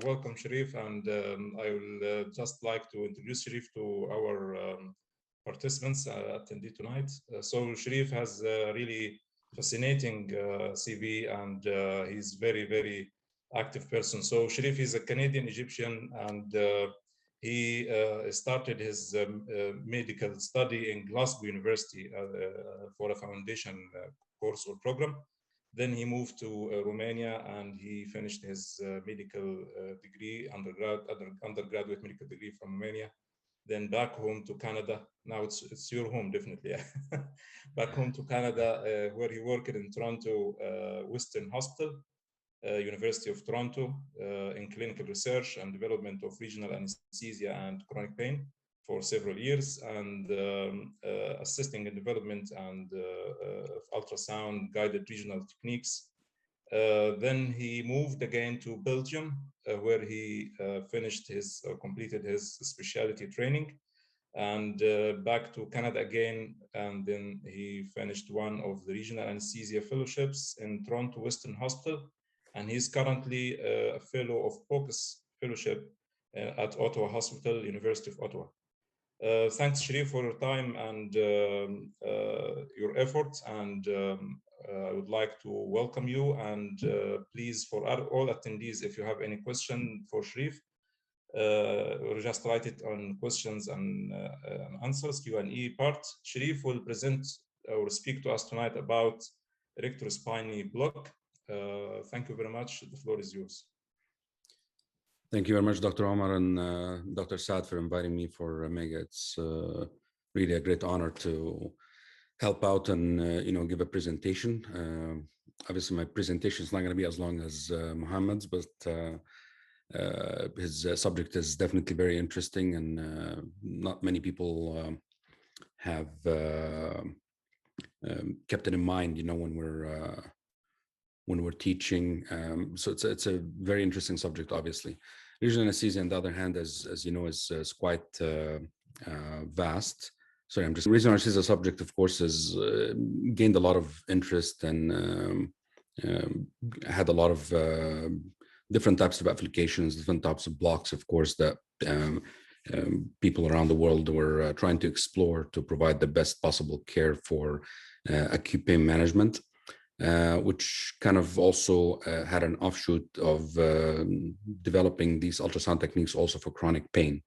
welcome Sherif, and I will just like to introduce Sherif to our participants attendee tonight. So Sherif has a really fascinating CV, and he's very active person. So Sherif is a Canadian Egyptian, and he started his medical study in Glasgow University for a foundation course or program. Then he moved to Romania, and he finished his medical degree, undergraduate medical degree from Romania. Then back home to Canada. Now it's your home, definitely. Back home to Canada, where he worked in Toronto Western Hospital, University of Toronto, in clinical research and development of regional anesthesia and chronic pain for several years, and assisting in development and ultrasound guided regional techniques. Then he moved again to Belgium, where he finished his completed his specialty training, and back to Canada again, and then he finished one of the regional anesthesia fellowships in Toronto Western Hospital, and he's currently a fellow of POCUS fellowship at Ottawa Hospital, University of Ottawa. Thanks, Sherif, for your time and your efforts, and I would like to welcome you, and please, for all attendees, if you have any question for Sherif, or just write it on questions and answers, Q&A part. Sherif will present or speak to us tonight about Erector Spinae block. Thank you very much. The floor is yours. Thank you very much, Dr. Omar and Dr. Saad, for inviting me for Mega. It's really a great honor to help out and give a presentation. Obviously, my presentation is not going to be as long as Mohammed's, but his subject is definitely very interesting, and not many people have kept it in mind, when we're teaching. So it's a very interesting subject, obviously. Regional anesthesia, on the other hand, as you know, is quite vast. Sorry, regional anesthesia subject, of course, has gained a lot of interest and had a lot of different types of applications, different types of blocks, of course, that people around the world were trying to explore to provide the best possible care for acute pain management. Which kind of also had an offshoot of developing these ultrasound techniques also for chronic pain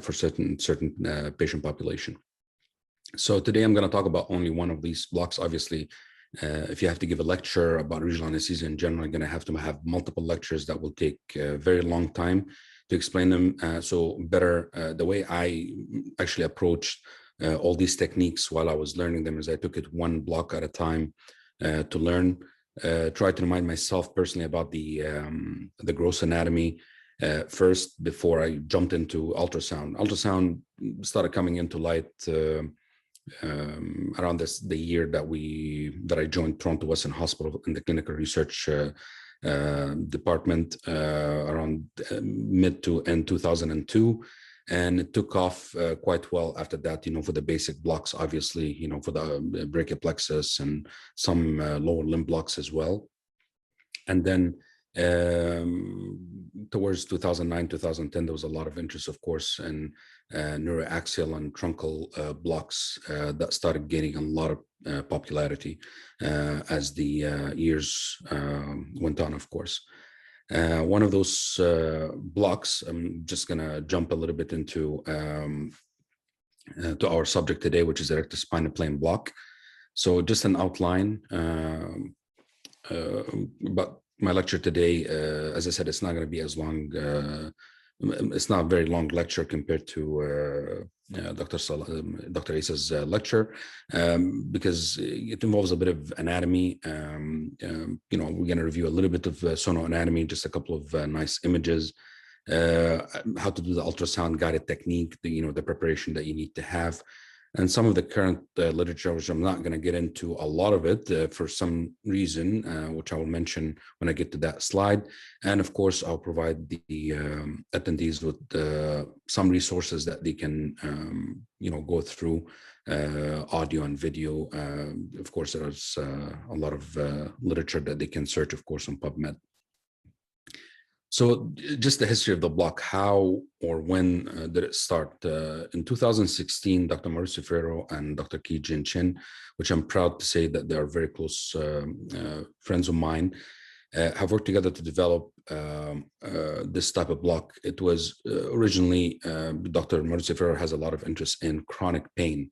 for certain patient population. So today I'm going to talk about only one of these blocks. Obviously, if you have to give a lecture about regional anesthesia in general, you're going to have multiple lectures that will take a very long time to explain them. So better, the way I actually approached all these techniques while I was learning them is I took it one block at a time. To learn, try to remind myself personally about the gross anatomy first before I jumped into ultrasound. Ultrasound started coming into light around the year that I joined Toronto Western Hospital in the clinical research department around mid to end 2002. And it took off quite well after that, for the basic blocks, obviously, for the brachioplexus and some lower limb blocks as well. And then towards 2009, 2010, there was a lot of interest, of course, in neuroaxial and truncal blocks that started gaining a lot of popularity as the years went on, of course. One of those blocks, I'm just going to jump a little bit into to our subject today, which is erector spinae plane block. So just an outline about my lecture today. As I said, it's not going to be as long. It's not a very long lecture compared to Dr. Isa's lecture because it involves a bit of anatomy. We're going to review a little bit of sonoanatomy, just a couple of nice images, how to do the ultrasound guided technique, the preparation that you need to have, and some of the current literature, which I'm not going to get into a lot of it for some reason, which I will mention when I get to that slide. And of course, I'll provide the attendees with some resources that they can, go through, audio and video. Of course, there's a lot of literature that they can search, of course, on PubMed. So just the history of the block, how or when did it start? In 2016, Dr. Mauricio Ferrero and Dr. Ki-Jin Chen, which I'm proud to say that they are very close friends of mine, have worked together to develop this type of block. It was originally, Dr. Mauricio Ferrero has a lot of interest in chronic pain.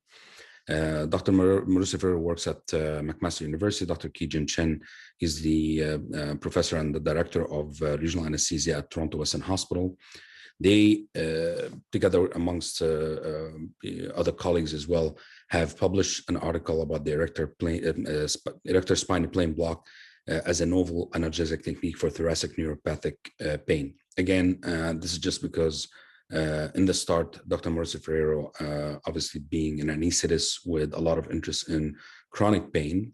Dr. Mauricio Ferrero works at McMaster University. Dr. Ki-Jin Chen is the professor and the director of regional anesthesia at Toronto Western Hospital. They, together amongst other colleagues as well, have published an article about the Erector Spinae plane block as a novel analgesic technique for thoracic neuropathic pain. Again, this is just because in the start, Dr. Mauricio Ferrero, obviously being an anesthetist with a lot of interest in chronic pain,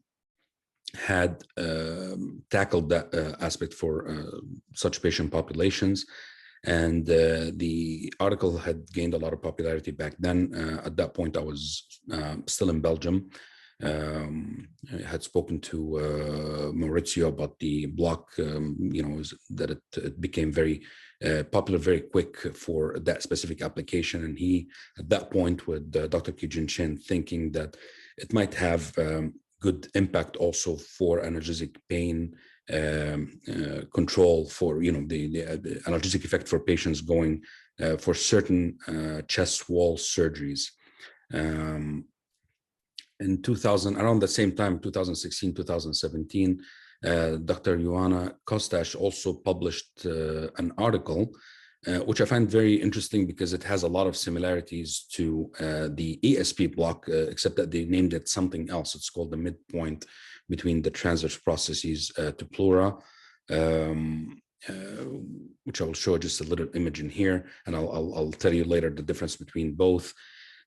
had tackled that aspect for such patient populations. And the article had gained a lot of popularity back then. At that point, I was still in Belgium. I had spoken to Maurizio about the block, that it became very popular very quick for that specific application. And he, at that point, with Dr. Ki-Jin Chen, thinking that it might have good impact also for analgesic pain control, for the analgesic effect for patients going for certain chest wall surgeries. In 2000, around the same time, 2016, 2017, Dr. Ioana Kostash also published an article, which I find very interesting because it has a lot of similarities to the ESP block, except that they named it something else. It's called the midpoint between the transverse processes to pleura, which I will show just a little image in here, and I'll tell you later the difference between both.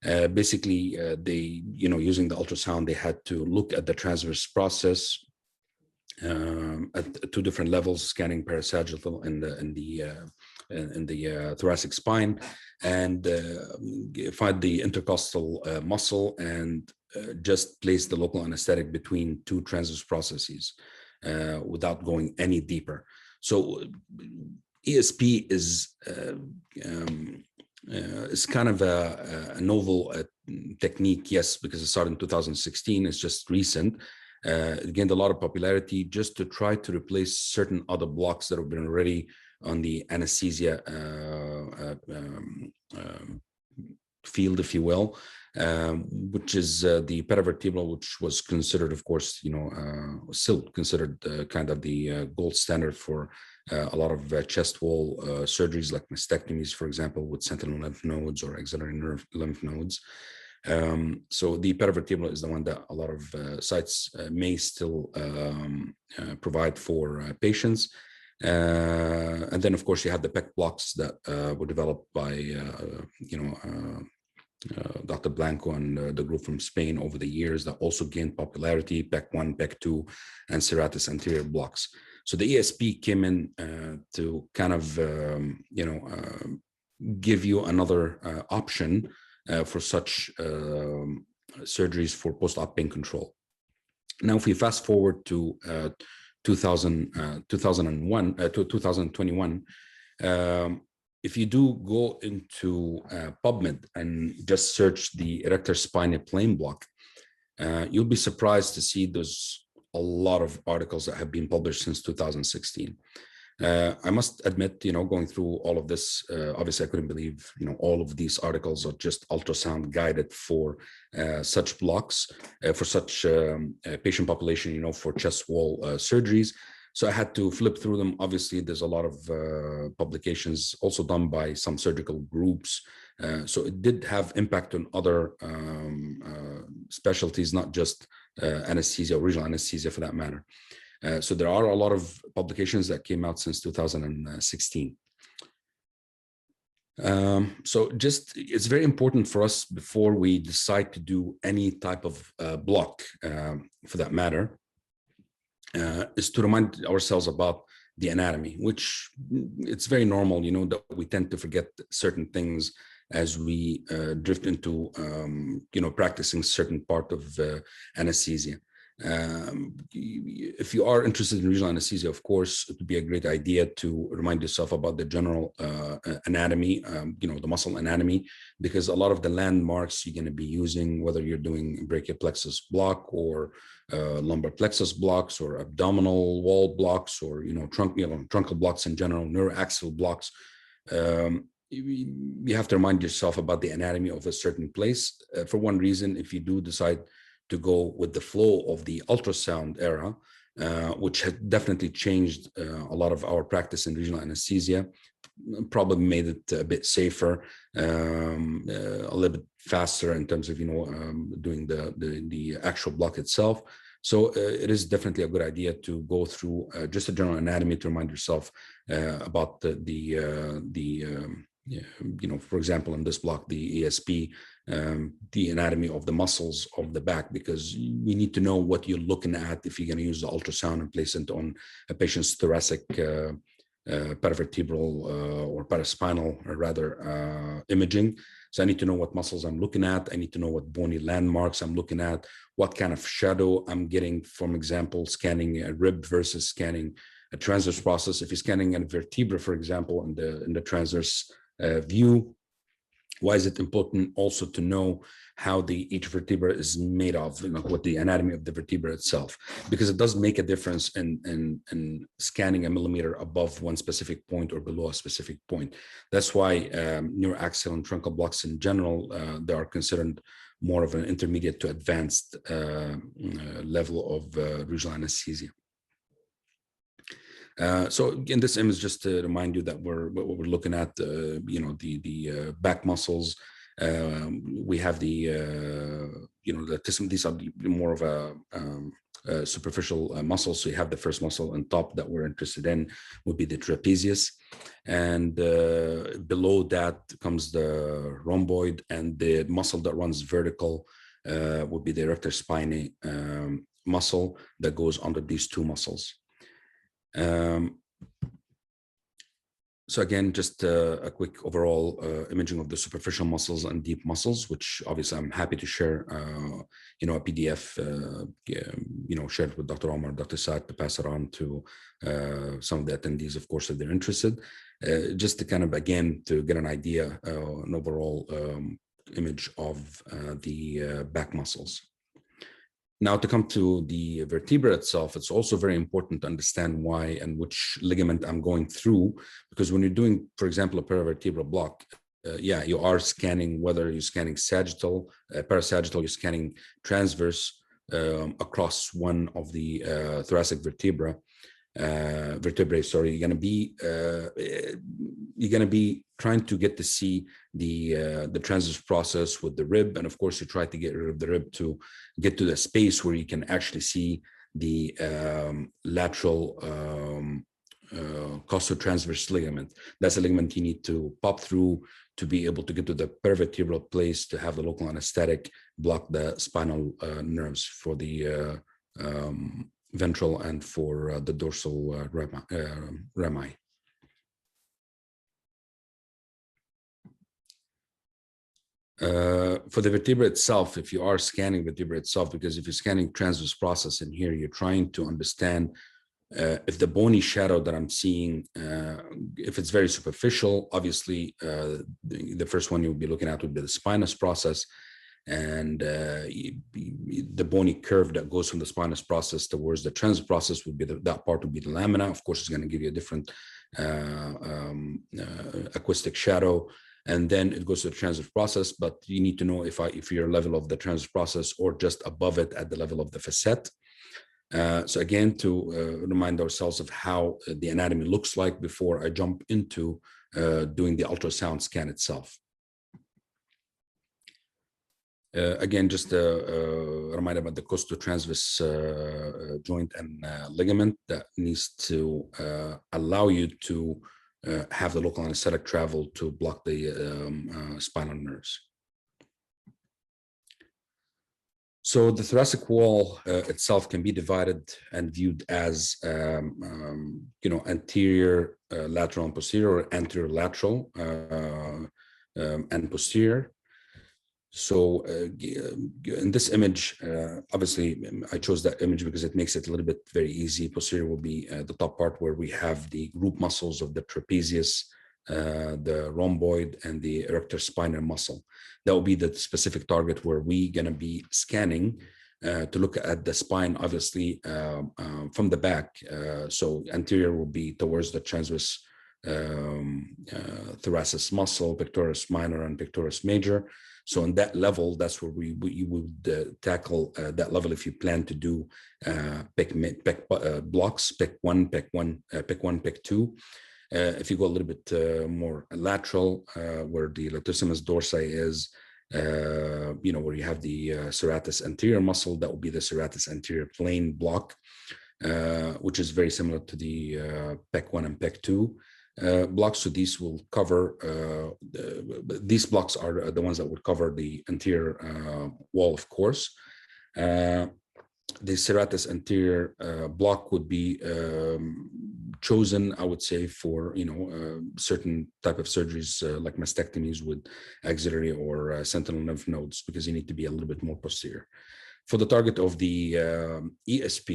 Basically, they, using the ultrasound, they had to look at the transverse process at two different levels, scanning parasagittal in the thoracic spine, and find the intercostal muscle, and just place the local anesthetic between two transverse processes without going any deeper. So ESP is kind of a novel technique, yes, because it started in 2016. It's just recent. It gained a lot of popularity just to try to replace certain other blocks that have been already on the anesthesia field, if you will, which is the paravertebral, which was considered, of course, still considered kind of the gold standard for a lot of chest wall surgeries, like mastectomies, for example, with sentinel lymph nodes or axillary nerve lymph nodes. So the paravertebral is the one that a lot of sites may still provide for patients. And then, of course, you have the PEC blocks that were developed by, Dr. Blanco and the group from Spain over the years, that also gained popularity, PEC1, PEC2, and serratus anterior blocks. So the ESP came in to kind of, give you another option for such surgeries for post-op pain control. Now, if we fast forward to 2021, if you do go into PubMed and just search the Erector Spinae plane block, you'll be surprised to see there's a lot of articles that have been published since 2016. I must admit, going through all of this, obviously I couldn't believe, all of these articles are just ultrasound guided for such blocks, for such patient population, for chest wall surgeries. So I had to flip through them. Obviously, there's a lot of publications also done by some surgical groups. So it did have impact on other specialties, not just anesthesia or regional anesthesia for that matter. So there are a lot of publications that came out since 2016. So it's very important for us, before we decide to do any type of block, for that matter, is to remind ourselves about the anatomy, which it's very normal, that we tend to forget certain things as we drift into, practicing certain part of anesthesia. If you are interested in regional anesthesia, of course, it would be a great idea to remind yourself about the general anatomy, the muscle anatomy, because a lot of the landmarks you're going to be using, whether you're doing brachial plexus block or lumbar plexus blocks or abdominal wall blocks or, truncal blocks in general, neuroaxial blocks, you have to remind yourself about the anatomy of a certain place. For one reason, if you do decide to go with the flow of the ultrasound era, which had definitely changed a lot of our practice in regional anesthesia, probably made it a bit safer, a little bit faster in terms of doing the actual block itself. So it is definitely a good idea to go through just a general anatomy to remind yourself about for example, in this block, the ESP, the anatomy of the muscles of the back, because we need to know what you're looking at if you're going to use the ultrasound and place it on a patient's thoracic, paravertebral or paraspinal, or rather, imaging. So I need to know what muscles I'm looking at. I need to know what bony landmarks I'm looking at, what kind of shadow I'm getting from, example, scanning a rib versus scanning a transverse process. If you're scanning a vertebra, for example, in the transverse view, why is it important also to know how each vertebra is made of, what the anatomy of the vertebra itself, because it does make a difference in scanning a millimeter above one specific point or below a specific point. That's why neuroaxial and truncal blocks in general, they are considered more of an intermediate to advanced level of regional anesthesia. So in this image, just to remind you that what we're looking at, the back muscles. We have these are more of a superficial muscles. So you have the first muscle on top that we're interested in would be the trapezius, and below that comes the rhomboid, and the muscle that runs vertical would be the Erector Spinae muscle that goes under these two muscles. So again, just a quick overall imaging of the superficial muscles and deep muscles, which obviously I'm happy to share, a PDF, shared with Dr. Omar, Dr. Saad, to pass it on to some of the attendees, of course, if they're interested, just to kind of, again, to get an idea, an overall image of the back muscles. Now, to come to the vertebra itself, it's also very important to understand why and which ligament I'm going through, because when you're doing, for example, a paravertebral block, you are scanning, whether you're scanning sagittal, parasagittal, you're scanning transverse across one of the thoracic vertebrae. Sorry, you're going to be trying to get to see the transverse process with the rib, and of course you try to get rid of the rib to get to the space where you can actually see the lateral costotransverse ligament. That's a ligament you need to pop through to be able to get to the paravertebral place to have the local anesthetic block the spinal nerves for the ventral and for the dorsal rami. For the vertebra itself, if you are scanning vertebra itself, because if you're scanning transverse process in here, you're trying to understand if the bony shadow that I'm seeing, if it's very superficial, obviously the first one you'll be looking at would be the spinous process, and the bony curve that goes from the spinous process towards the transverse process would be that part would be the lamina. Of course, it's going to give you a different acoustic shadow. And then it goes to the transverse process, but you need to know if you're level of the transverse process or just above it at the level of the facet. So again, to remind ourselves of how the anatomy looks like before I jump into doing the ultrasound scan itself. Again, just a reminder about the costotransverse joint and ligament that needs to allow you to have the local anesthetic travel to block the spinal nerves. So the thoracic wall itself can be divided and viewed as, anterior, lateral, and posterior, or anterior, lateral, and posterior. So in this image, obviously I chose that image because it makes it a little bit very easy. Posterior will be the top part where we have the group muscles of the trapezius, the rhomboid, and the erector spinae muscle. That will be the specific target where we're going to be scanning to look at the spine, obviously from the back. So anterior will be towards the transverse thoracic muscle, pectoris minor and pectoris major. So on that level, that's where you would tackle that level if you plan to do blocks, PEC 1, PEC 2. If you go a little bit more lateral, where the latissimus dorsi is, where you have the serratus anterior muscle, that will be the serratus anterior plane block, which is very similar to the PEC 1 and PEC 2. Blocks. So these will cover, these blocks are the ones that would cover the anterior wall, of course. The serratus anterior block would be chosen, I would say, for certain type of surgeries like mastectomies with axillary or sentinel lymph nodes, because you need to be a little bit more posterior. For the target of the ESP,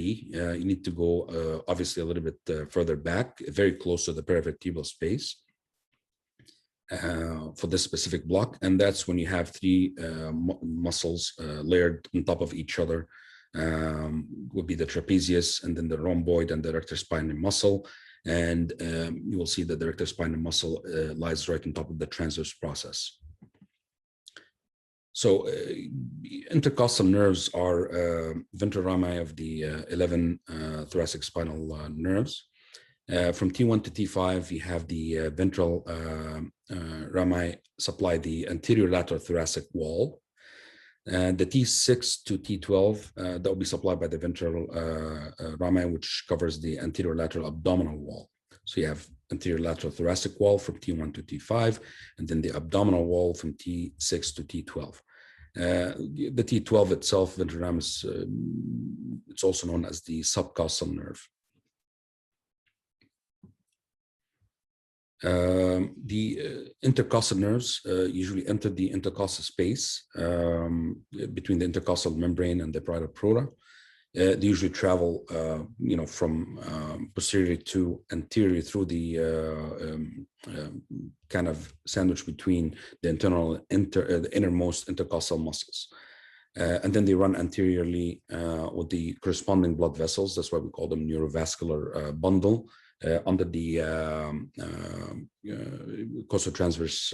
you need to go obviously a little bit further back, very close to the perivertebral space for this specific block. And that's when you have three muscles layered on top of each other, would be the trapezius, and then the rhomboid and the erector spinae muscle. And you will see that the erector spinae muscle lies right on top of the transverse process. So intercostal nerves are ventral rami of the 11 thoracic spinal nerves. From T1 to T5, you have the ventral rami supply the anterior lateral thoracic wall. And the T6 to T12, that will be supplied by the ventral rami, which covers the anterior lateral abdominal wall. So you have anterior lateral thoracic wall from T1 to T5, and then the abdominal wall from T6 to T12. The T12 itself, ventral ramus, it's also known as the subcostal nerve. The intercostal nerves usually enter the intercostal space between the intercostal membrane and the parietal pleura. They usually travel, from posterior to anterior through the kind of sandwich between the the innermost intercostal muscles. And then they run anteriorly with the corresponding blood vessels. That's why we call them neurovascular bundle under the costotransverse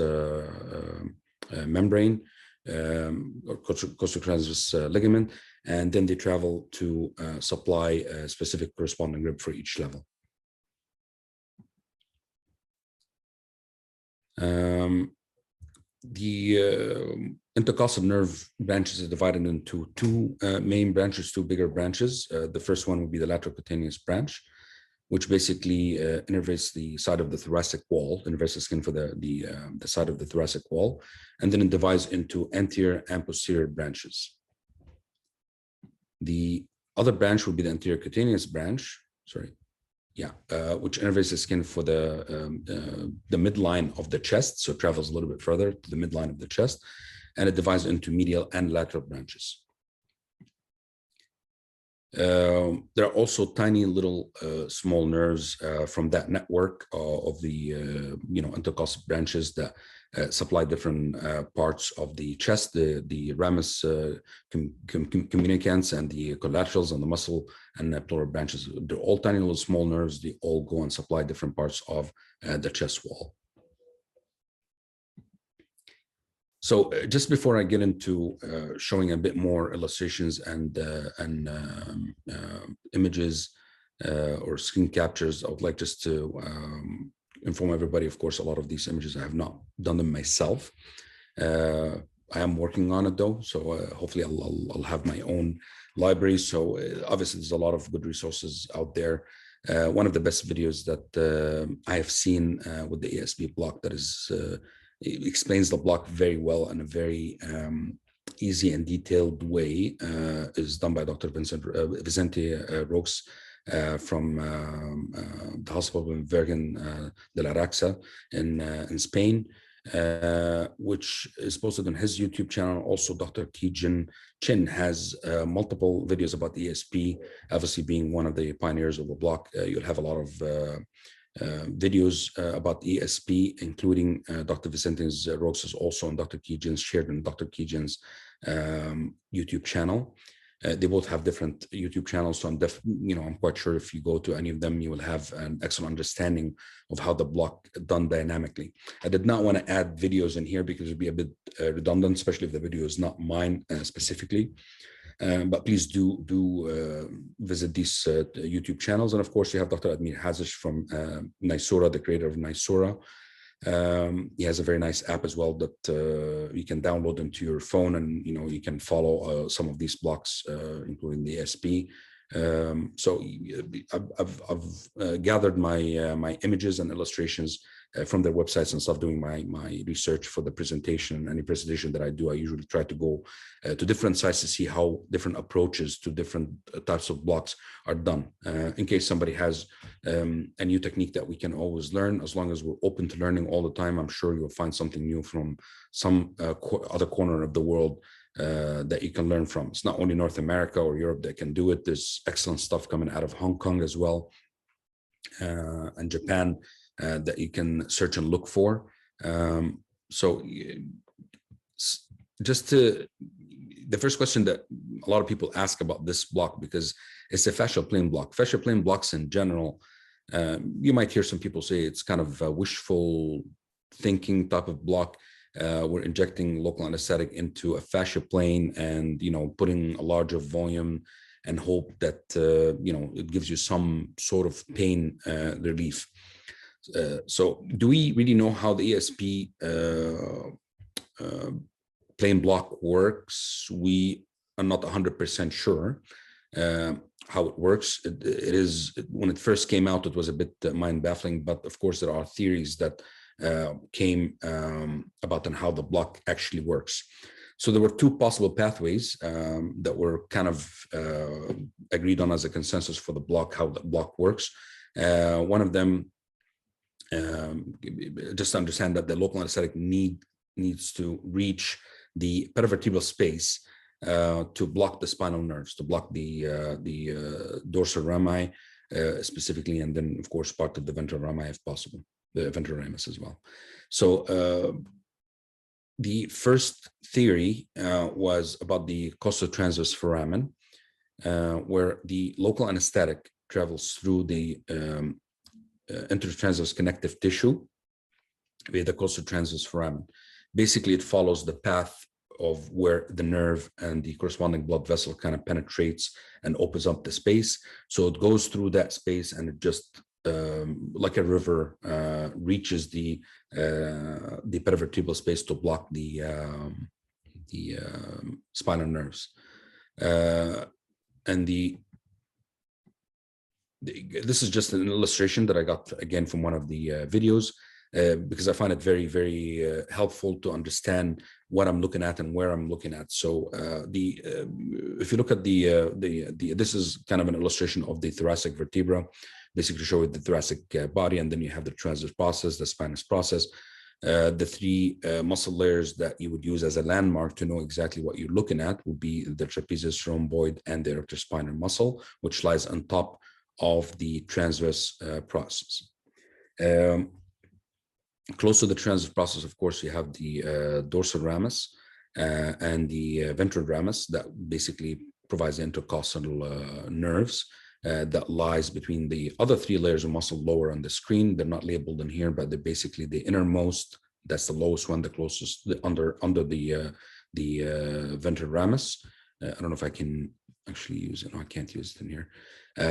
membrane or costotransverse ligament. And then they travel to supply a specific corresponding rib for each level. The intercostal nerve branches are divided into two main branches, two bigger branches. The first one would be the lateral cutaneous branch, which basically innervates the side of the thoracic wall, innervates the skin for the side of the thoracic wall, and then it divides into anterior and posterior branches. The other branch would be the anterior cutaneous branch, which innervates the skin for the midline of the chest, so it travels a little bit further to the midline of the chest, and it divides into medial and lateral branches. There are also tiny little small nerves from that network of the intercostal branches that supply different parts of the chest, the ramus communicans and the collaterals and the muscle and the pleural branches. They're all tiny little small nerves. They all go and supply different parts of the chest wall. So just before I get into showing a bit more illustrations and images or screen captures, I would like just to inform everybody, of course, a lot of these images, I have not done them myself. I am working on it though, so hopefully I'll have my own library. So obviously there's a lot of good resources out there. One of the best videos that I have seen with the ESP block that is it explains the block very well in a very easy and detailed way is done by Dr. Vicente Roques from the hospital in Virgen de la Raxa in Spain. which is posted on his YouTube channel. Also, Dr. Ki-Jin Chin has multiple videos about ESP, obviously being one of the pioneers of the block. You'll have a lot of videos about ESP, including Dr. Vicente's Roxas also on Dr. Ki-Jin's, shared on Dr. Ki-Jin's YouTube channel. They both have different YouTube channels, so I'm quite sure if you go to any of them, you will have an excellent understanding of how the block done dynamically. I did not want to add videos in here because it would be a bit redundant, especially if the video is not mine specifically. But please do visit these YouTube channels. And of course, you have Dr. Admir Hazish from Nysora, the creator of Nysora. He has a very nice app as well that you can download into your phone, and you can follow some of these blocks, including the ESP. So I've gathered my images and illustrations from their websites and stuff, doing my research for the presentation. Any presentation that I do, I usually try to go to different sites to see how different approaches to different types of blocks are done. In case somebody has a new technique that we can always learn, as long as we're open to learning all the time, I'm sure you'll find something new from some other corner of the world that you can learn from. It's not only North America or Europe that can do it. There's excellent stuff coming out of Hong Kong as well, and Japan, that you can search and look for. So the first question that a lot of people ask about this block, because it's a fascial plane block. Fascial plane blocks in general, you might hear some people say it's kind of a wishful thinking type of block. We're injecting local anesthetic into a fascia plane and putting a larger volume and hope that it gives you some sort of pain relief. So do we really know how the ESP plane block works? We are not 100% sure how it works. It is, when it first came out, it was a bit mind-baffling, but of course there are theories that came about on how the block actually works. So there were two possible pathways that were kind of agreed on as a consensus for the block, how the block works. One of them, just to understand that the local anesthetic needs to reach the perivertebral space to block the spinal nerves, to block the dorsal rami specifically, and then of course part of the ventral rami if possible, the ventral ramus as well. So the first theory was about the costal transverse foramen, where the local anesthetic travels through the intertransverse connective tissue via the costal transverse foramen. Basically, it follows the path of where the nerve and the corresponding blood vessel kind of penetrates and opens up the space. So it goes through that space, and it just like a river reaches the perivertebral space to block the spinal nerves. And this is just an illustration that I got again from one of the videos, because I find it very, very helpful to understand what I'm looking at and where I'm looking at. So if you look at this is kind of an illustration of the thoracic vertebra, basically showing the thoracic body, and then you have the transverse process, the spinous process. The three muscle layers that you would use as a landmark to know exactly what you're looking at would be the trapezius, rhomboid, and the erector spinae muscle, which lies on top of the transverse process. Close to the transverse process, of course, you have the dorsal ramus and the ventral ramus that basically provides the intercostal nerves that lies between the other three layers of muscle lower on the screen. They're not labeled in here, but they're basically the innermost, that's the lowest one, the closest, under the ventral ramus. I don't know if I can actually use it. No, I can't use it in here.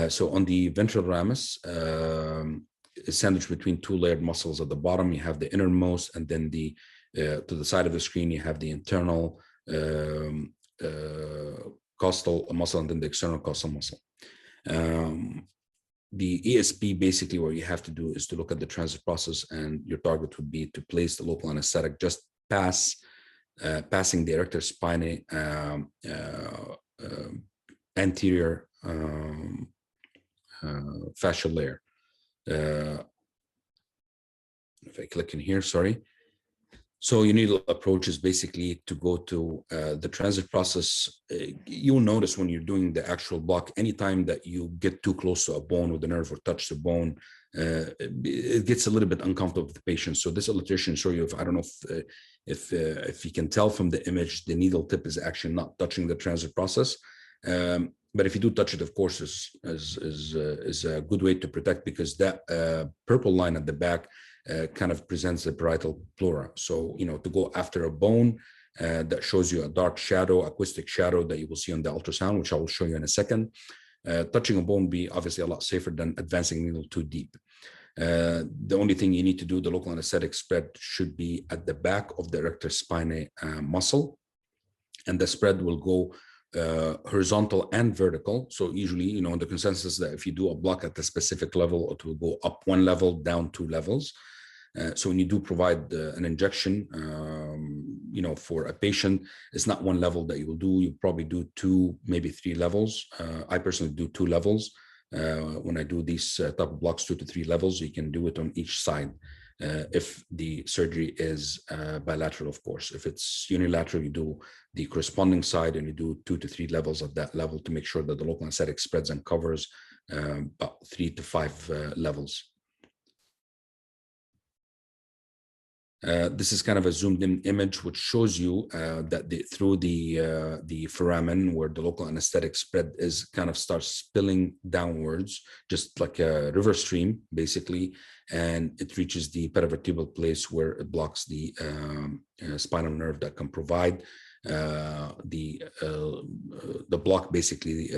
So on the ventral ramus, sandwiched between two layered muscles at the bottom, you have the innermost, and then to the side of the screen, you have the internal costal muscle, and then the external costal muscle. The ESP, basically what you have to do is to look at the transverse process, and your target would be to place the local anesthetic just passing the erector spinae anterior fascial layer. If I click in here, sorry. So your needle approach is basically to go to the transit process. You'll notice when you're doing the actual block, anytime that you get too close to a bone with the nerve or touch the bone, it gets a little bit uncomfortable with the patient. So this illustration show you, I don't know if you can tell from the image, the needle tip is actually not touching the transit process. But if you do touch it, of course, is a good way to protect, because that purple line at the back kind of presents the parietal pleura. So, to go after a bone that shows you a dark shadow, acoustic shadow that you will see on the ultrasound, which I will show you in a second. Touching a bone would be obviously a lot safer than advancing needle too deep. The only thing you need to do, the local anesthetic spread should be at the back of the erector spinae muscle, and the spread will go horizontal and vertical. So usually, the consensus that if you do a block at a specific level, it will go up 1 level, down 2 levels. So when you do provide an injection, for a patient, it's not 1 level that you will do. You probably do 2, maybe 3 levels. I personally do 2 levels. When I do these type of blocks, 2 to 3 levels, you can do it on each side. If the surgery is bilateral, of course. If it's unilateral, you do the corresponding side and you do 2 to 3 levels at that level to make sure that the local anesthetic spreads and covers about 3 to 5 levels. This is kind of a zoomed in image, which shows you that through the foramen, where the local anesthetic spread is kind of starts spilling downwards, just like a river stream, basically, and it reaches the paravertebral place where it blocks the spinal nerve that can provide the block, basically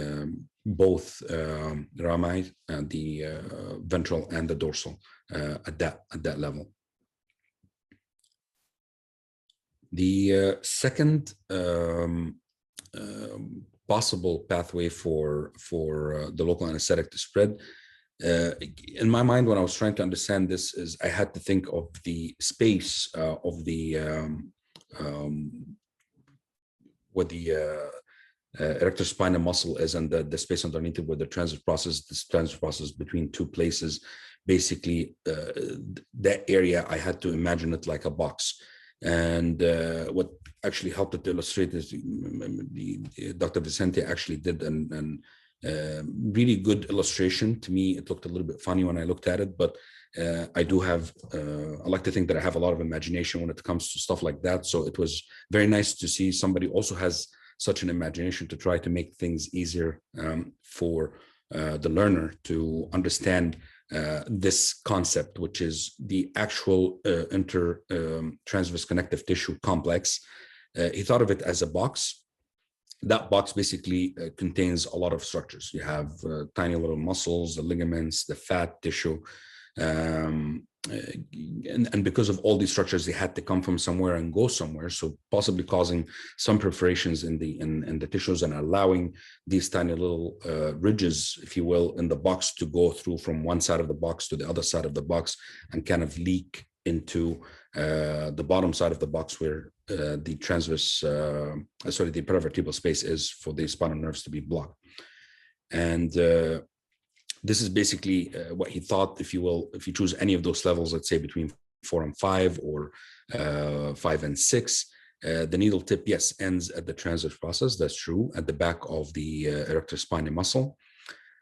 both rami, the ventral and the dorsal at that level. The second possible pathway for the local anesthetic to spread, in my mind, when I was trying to understand this, is I had to think of the space of the where the erector spinae muscle is, and the space underneath it, where the transit process, this transit process between 2 places, basically that area, I had to imagine it like a box. And what actually helped it to illustrate is Dr. Vicente actually did an really good illustration. To me, it looked a little bit funny when I looked at it, but I do have, I like to think that I have a lot of imagination when it comes to stuff like that. So it was very nice to see somebody also has such an imagination to try to make things easier for the learner to understand this concept, which is the actual transverse connective tissue complex. He thought of it as a box. That box basically contains a lot of structures. You have tiny little muscles, the ligaments, the fat tissue. And because of all these structures, they had to come from somewhere and go somewhere, so possibly causing some perforations in the tissues and allowing these tiny little ridges, if you will, in the box to go through from one side of the box to the other side of the box and kind of leak into the bottom side of the box, where the paravertebral space is for the spinal nerves to be blocked. And this is basically what he thought, if you will, if you choose any of those levels, let's say between 4 and 5 or 5 and 6, the needle tip, yes, ends at the transit process. That's true, at the back of the erector spinae muscle.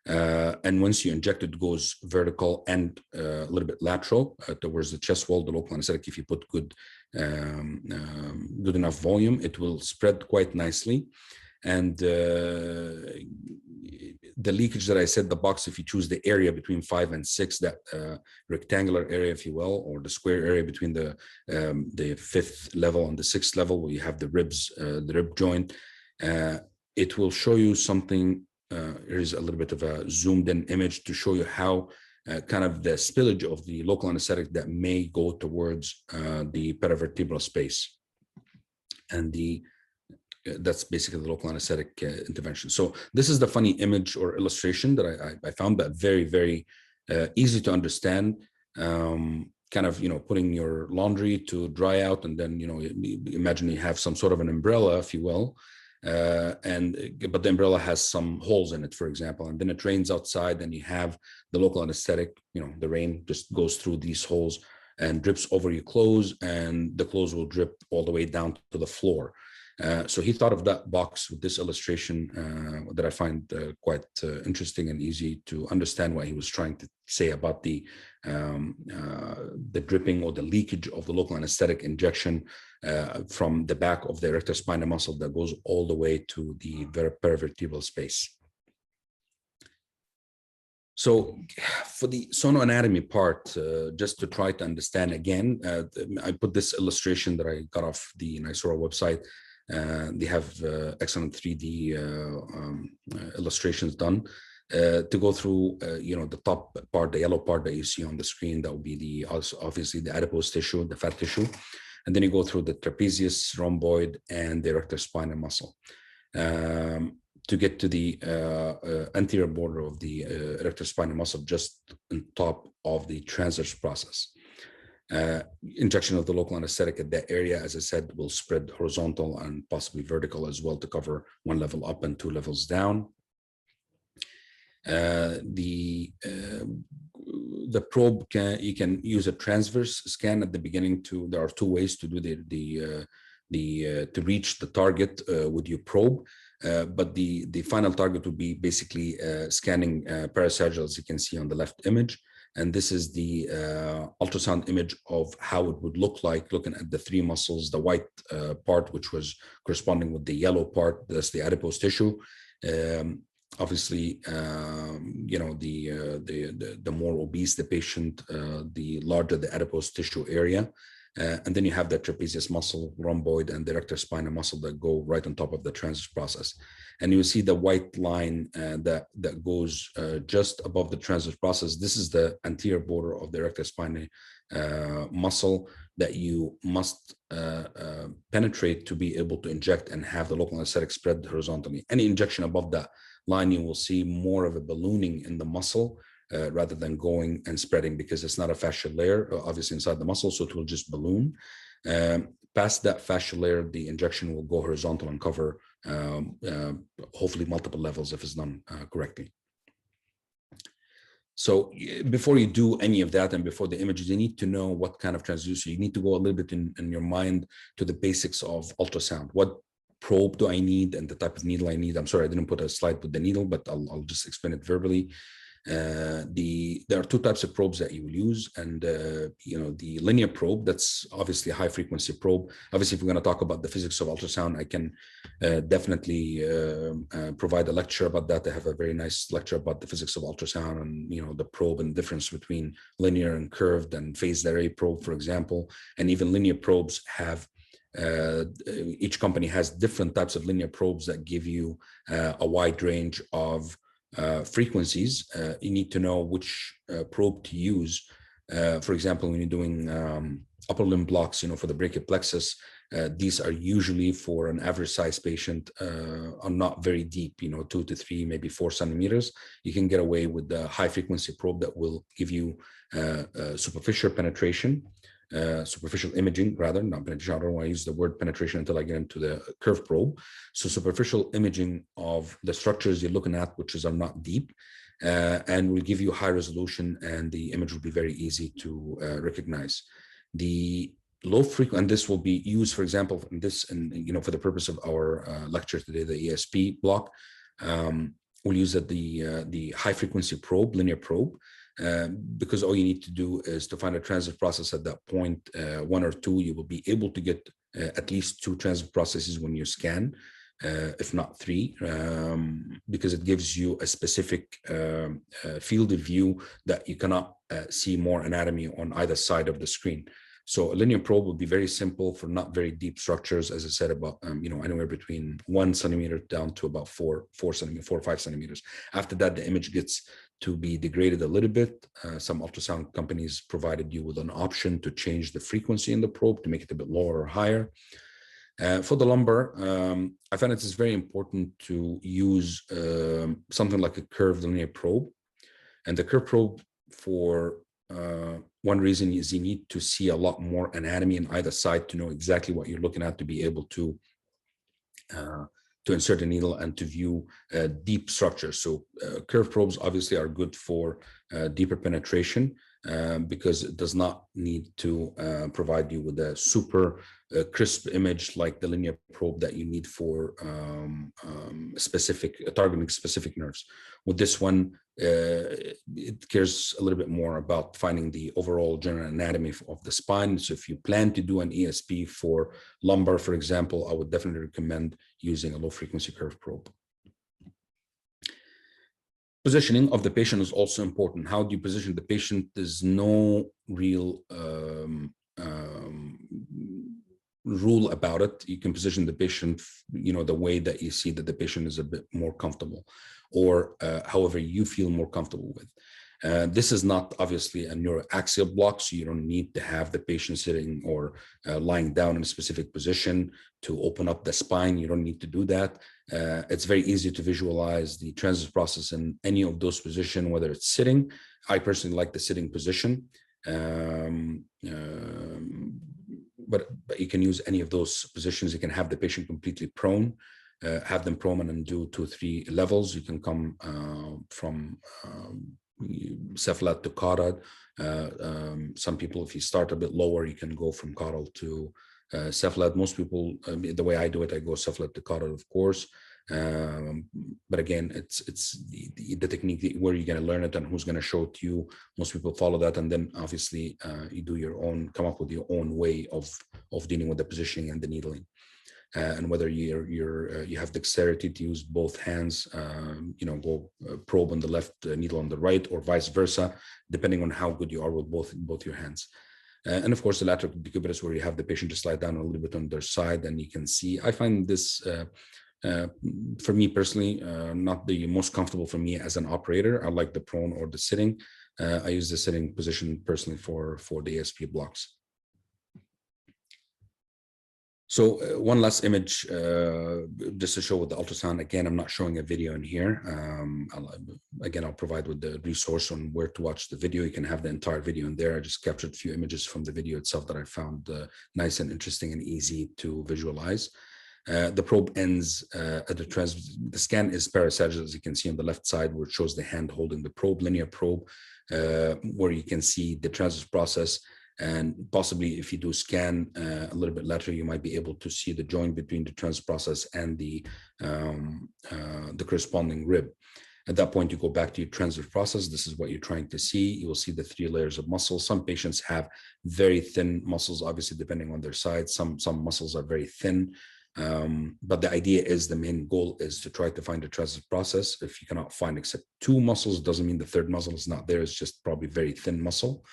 And once you inject, it goes vertical and a little bit lateral towards the chest wall, the local anesthetic. If you put good enough volume, it will spread quite nicely. And the leakage that I said, the box, if you choose the area between 5 and 6, that rectangular area, if you will, or the square area between the 5th level and the 6th level, where you have the ribs, the rib joint, it will show you something. Here's a little bit of a zoomed in image to show you how kind of the spillage of the local anesthetic that may go towards the paravertebral space. And that's basically the local anesthetic intervention. So this is the funny image or illustration that I found, that very, very easy to understand. Kind of, putting your laundry to dry out, and then, imagine you have some sort of an umbrella, if you will, but the umbrella has some holes in it, for example, and then it rains outside, and you have the local anesthetic, the rain just goes through these holes and drips over your clothes, and the clothes will drip all the way down to the floor. So he thought of that box with this illustration that I find quite interesting and easy to understand what he was trying to say about the dripping or the leakage of the local anesthetic injection from the back of the erector spinae muscle that goes all the way to the paravertebral space. So for the sonoanatomy part, just to try to understand again, I put this illustration that I got off the NYSORA website. They have excellent 3D illustrations done to go through, the top part, the yellow part that you see on the screen. That will be the obviously the adipose tissue, the fat tissue, and then you go through the trapezius, rhomboid, and the erector spinae muscle to get to the anterior border of the erector spinae muscle, just on top of the transverse process. Injection of the local anesthetic at that area, as I said, will spread horizontal and possibly vertical as well to cover 1 level up and 2 levels down. The probe you can use a transverse scan at the beginning. There are 2 ways to do to reach the target with your probe. But the final target would be basically scanning parasagittal, as you can see on the left image. And this is the ultrasound image of how it would look like, looking at the 3 muscles, the white part, which was corresponding with the yellow part, that's the adipose tissue. Obviously, the more obese the patient, the larger the adipose tissue area. And then you have the trapezius muscle, rhomboid, and the erector spinae muscle that go right on top of the transverse process. And you see the white line that goes just above the transverse process. This is the anterior border of the erector spinae muscle that you must penetrate to be able to inject and have the local anesthetic spread horizontally. Any injection above that line, you will see more of a ballooning in the muscle rather than going and spreading, because it's not a fascial layer, obviously inside the muscle, so it will just balloon. Past that fascial layer, the injection will go horizontal and cover hopefully multiple levels if it's done correctly. So before you do any of that and before the images, you need to know what kind of transducer. You need to go a little bit in your mind to the basics of ultrasound. What probe do I need and the type of needle I need? I'm sorry, I didn't put a slide with the needle, but I'll just explain it verbally. There are 2 types of probes that you will use, and the linear probe, that's obviously a high frequency probe. Obviously, if we're going to talk about the physics of ultrasound, I can definitely provide a lecture about that. I have a very nice lecture about the physics of ultrasound and the probe and difference between linear and curved and phased array probe, for example. And even linear probes have each company has different types of linear probes that give you a wide range of frequencies. You need to know which probe to use. For example, when you're doing upper limb blocks, for the brachial plexus, these are usually for an average size patient, are not very deep, 2 to 3, maybe 4 centimeters. You can get away with the high frequency probe that will give you superficial penetration. Superficial imaging, rather, not penetration. I don't want to use the word penetration until I get into the curve probe. So superficial imaging of the structures you're looking at, which are not deep, and will give you high resolution, and the image will be very easy to recognize. The low frequency, and this will be used, for example, in this, and for the purpose of our lecture today, the ESP block, we'll use the high frequency probe, linear probe. Because all you need to do is to find a transverse process at that point, 1 or 2, you will be able to get at least 2 transverse processes when you scan, if not 3, because it gives you a specific field of view that you cannot see more anatomy on either side of the screen. So a linear probe would be very simple for not very deep structures, as I said, about anywhere between 1 centimeter down to about 4 or 5 centimeters. After that, the image gets to be degraded a little bit. Some ultrasound companies provided you with an option to change the frequency in the probe to make it a bit lower or higher. For the lumbar, I find it is very important to use something like a curved linear probe. And the curved probe, for one reason, is you need to see a lot more anatomy on either side to know exactly what you're looking at, to be able to insert a needle and to view deep structures. So curved probes obviously are good for deeper penetration. because it does not need to provide you with a super crisp image like the linear probe that you need for targeting specific nerves. With this one, it cares a little bit more about finding the overall general anatomy of the spine. So if you plan to do an ESP for lumbar, for example, I would definitely recommend using a low frequency curve probe. Positioning of the patient is also important. How do you position the patient? There's no real rule about it. You can position the patient, the way that you see that the patient is a bit more comfortable, or however you feel more comfortable with. This is not obviously a neuroaxial block, so you don't need to have the patient sitting or lying down in a specific position to open up the spine. You don't need to do that. It's very easy to visualize the transit process in any of those positions, whether it's sitting. I personally like the sitting position, but you can use any of those positions. You can have the patient completely prone, have them prone and do 2 or 3 levels. You can come from cephalad to caudal. Some people, if you start a bit lower, you can go from caudal to cephalad. Most people, the way I do it, I go cephalad to caudal, of course. But again, it's the technique where you're going to learn it and who's going to show it to you. Most people follow that, and then obviously you do your own, come up with your own way of dealing with the positioning and the needling. And whether you have dexterity to use both hands, go probe on the left, needle on the right, or vice versa, depending on how good you are with both your hands. And of course, the lateral decubitus, where you have the patient to slide down a little bit on their side, and you can see. I find this, for me personally, not the most comfortable for me as an operator. I like the prone or the sitting. I use the sitting position personally for the ESP blocks. So one last image, just to show with the ultrasound. Again, I'm not showing a video in here. I'll provide with the resource on where to watch the video. You can have the entire video in there. I just captured a few images from the video itself that I found nice and interesting and easy to visualize. The probe ends at the scan is parasagittal, as you can see on the left side, where it shows the hand holding the probe, linear probe, where you can see the transit process. And possibly if you do scan a little bit later, you might be able to see the joint between the transit process and the corresponding rib. At that point, you go back to your transit process. This is what you're trying to see. You will see the 3 layers of muscle. Some patients have very thin muscles, obviously, depending on their size. Some muscles are very thin. But the idea is, the main goal is to try to find the transit process. If you cannot find except 2 muscles, doesn't mean the third muscle is not there. It's just probably very thin muscle.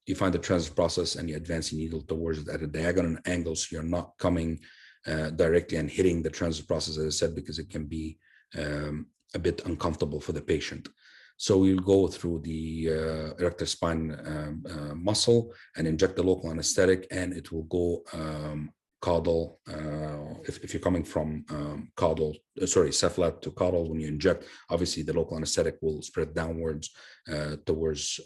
You find the transit process and you advance your needle towards it at a diagonal angle, so you're not coming directly and hitting the transit process, as I said, because it can be a bit uncomfortable for the patient. So we'll go through the erector spine muscle and inject the local anesthetic, and it will go caudal. If you're coming from cephalad to caudal, when you inject, obviously the local anesthetic will spread downwards towards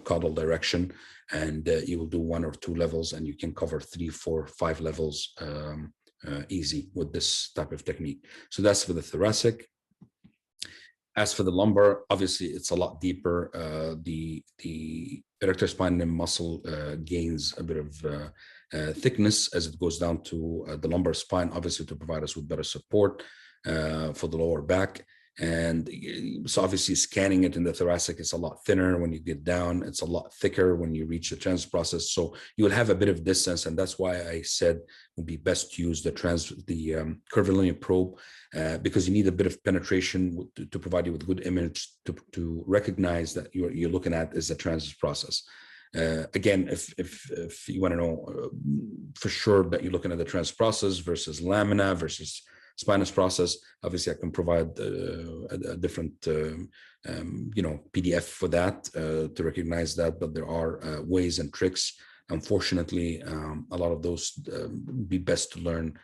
caudal direction, and you will do 1 or 2 levels, and you can cover 3, 4, 5 levels easy with this type of technique. So that's for the thoracic. As for the lumbar, obviously it's a lot deeper. The erector spinae muscle gains a bit of thickness as it goes down to the lumbar spine, obviously to provide us with better support for the lower back. And so obviously scanning it in the thoracic is a lot thinner when you get down. It's a lot thicker when you reach the transit process. So you will have a bit of distance, and that's why I said it would be best to use the curvilinear probe, because you need a bit of penetration to provide you with good image to recognize that you're looking at is the transit process. Again, if you want to know for sure that you're looking at the transit process versus lamina versus spinous process, obviously I can provide a different PDF for that to recognize that, but there are ways and tricks. Unfortunately, a lot of those be best to learn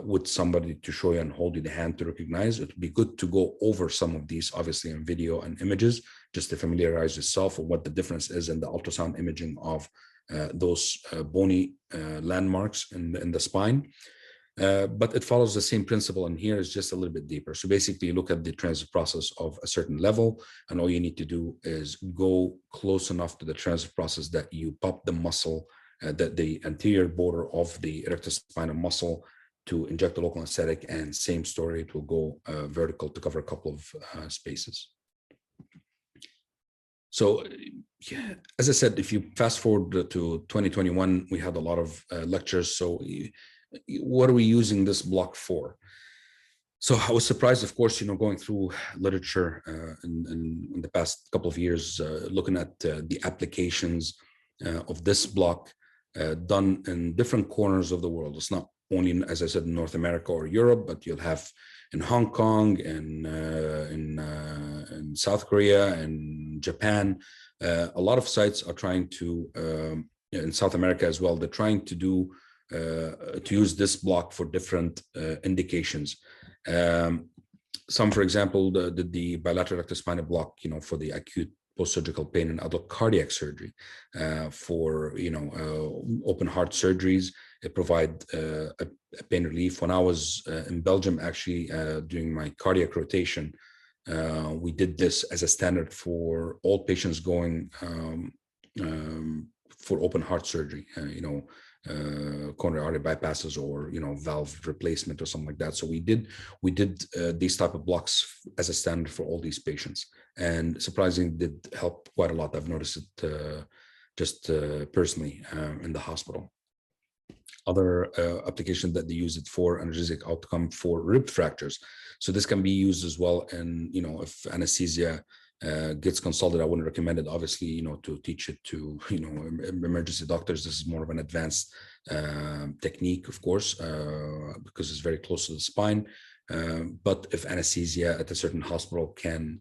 with somebody to show you and hold you the hand to recognize. It would be good to go over some of these, obviously, in video and images, just to familiarize yourself with what the difference is in the ultrasound imaging of those bony landmarks in the spine. But it follows the same principle, and here is just a little bit deeper. So basically, you look at the transit process of a certain level, and all you need to do is go close enough to the transit process that you pop the muscle, that the anterior border of the erector spinal muscle, to inject the local anesthetic, and same story, it will go vertical to cover a couple of spaces. So, yeah, as I said, if you fast forward to 2021, we had a lot of lectures. So what are we using this block for? So I was surprised, of course, going through literature in the past couple of years, looking at the applications of this block done in different corners of the world. It's not only, as I said, in North America or Europe, but you'll have in Hong Kong and in South Korea and Japan. A lot of sites are trying to, in South America as well, they're trying to do to use this block for different indications. Some, for example, the bilateral erector spinae block, for the acute post-surgical pain and adult cardiac surgery. For open heart surgeries, it provide a pain relief. When I was in Belgium, actually doing my cardiac rotation, we did this as a standard for all patients going for open heart surgery. Coronary artery bypasses or valve replacement or something like that. So we did these type of blocks as a standard for all these patients, and surprisingly did help quite a lot. I've noticed it just personally in the hospital. Other application that they use it for, analgesic outcome for rib fractures. So this can be used as well. And if anesthesia gets consulted, I wouldn't recommend it, obviously, to teach it to, emergency doctors. This is more of an advanced technique, of course, because it's very close to the spine. But if anesthesia at a certain hospital can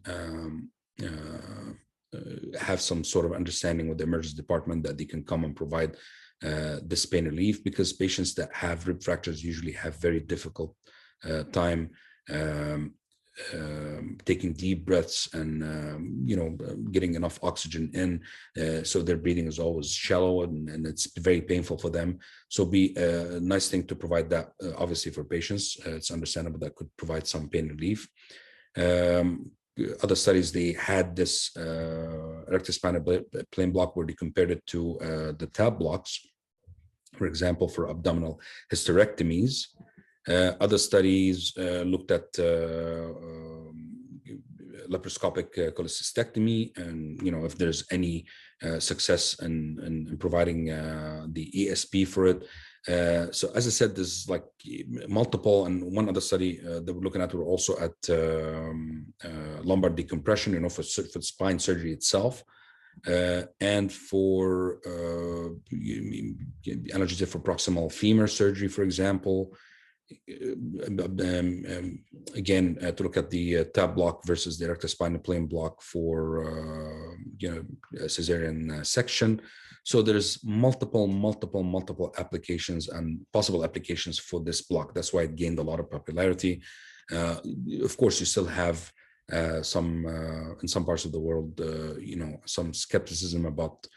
have some sort of understanding with the emergency department that they can come and provide this pain relief, because patients that have rib fractures usually have very difficult time taking deep breaths and getting enough oxygen in, so their breathing is always shallow, and it's very painful for them. So be a nice thing to provide that, obviously, for patients. It's understandable that could provide some pain relief. Other studies, they had this erector spinae plane block where they compared it to the tab blocks, for example, for abdominal hysterectomies. Other studies looked at laparoscopic cholecystectomy, and if there's any success in providing the ESP for it. So as I said, there's like multiple, and one other study that we're looking at, we're also at lumbar decompression, for spine surgery itself. And for analgesia for proximal femur surgery, for example. Again, to look at the tab block versus the erector spinal plane block for cesarean section. So there's multiple applications and possible applications for this block. That's why it gained a lot of popularity. Of course, you still have some in some parts of the world, some skepticism about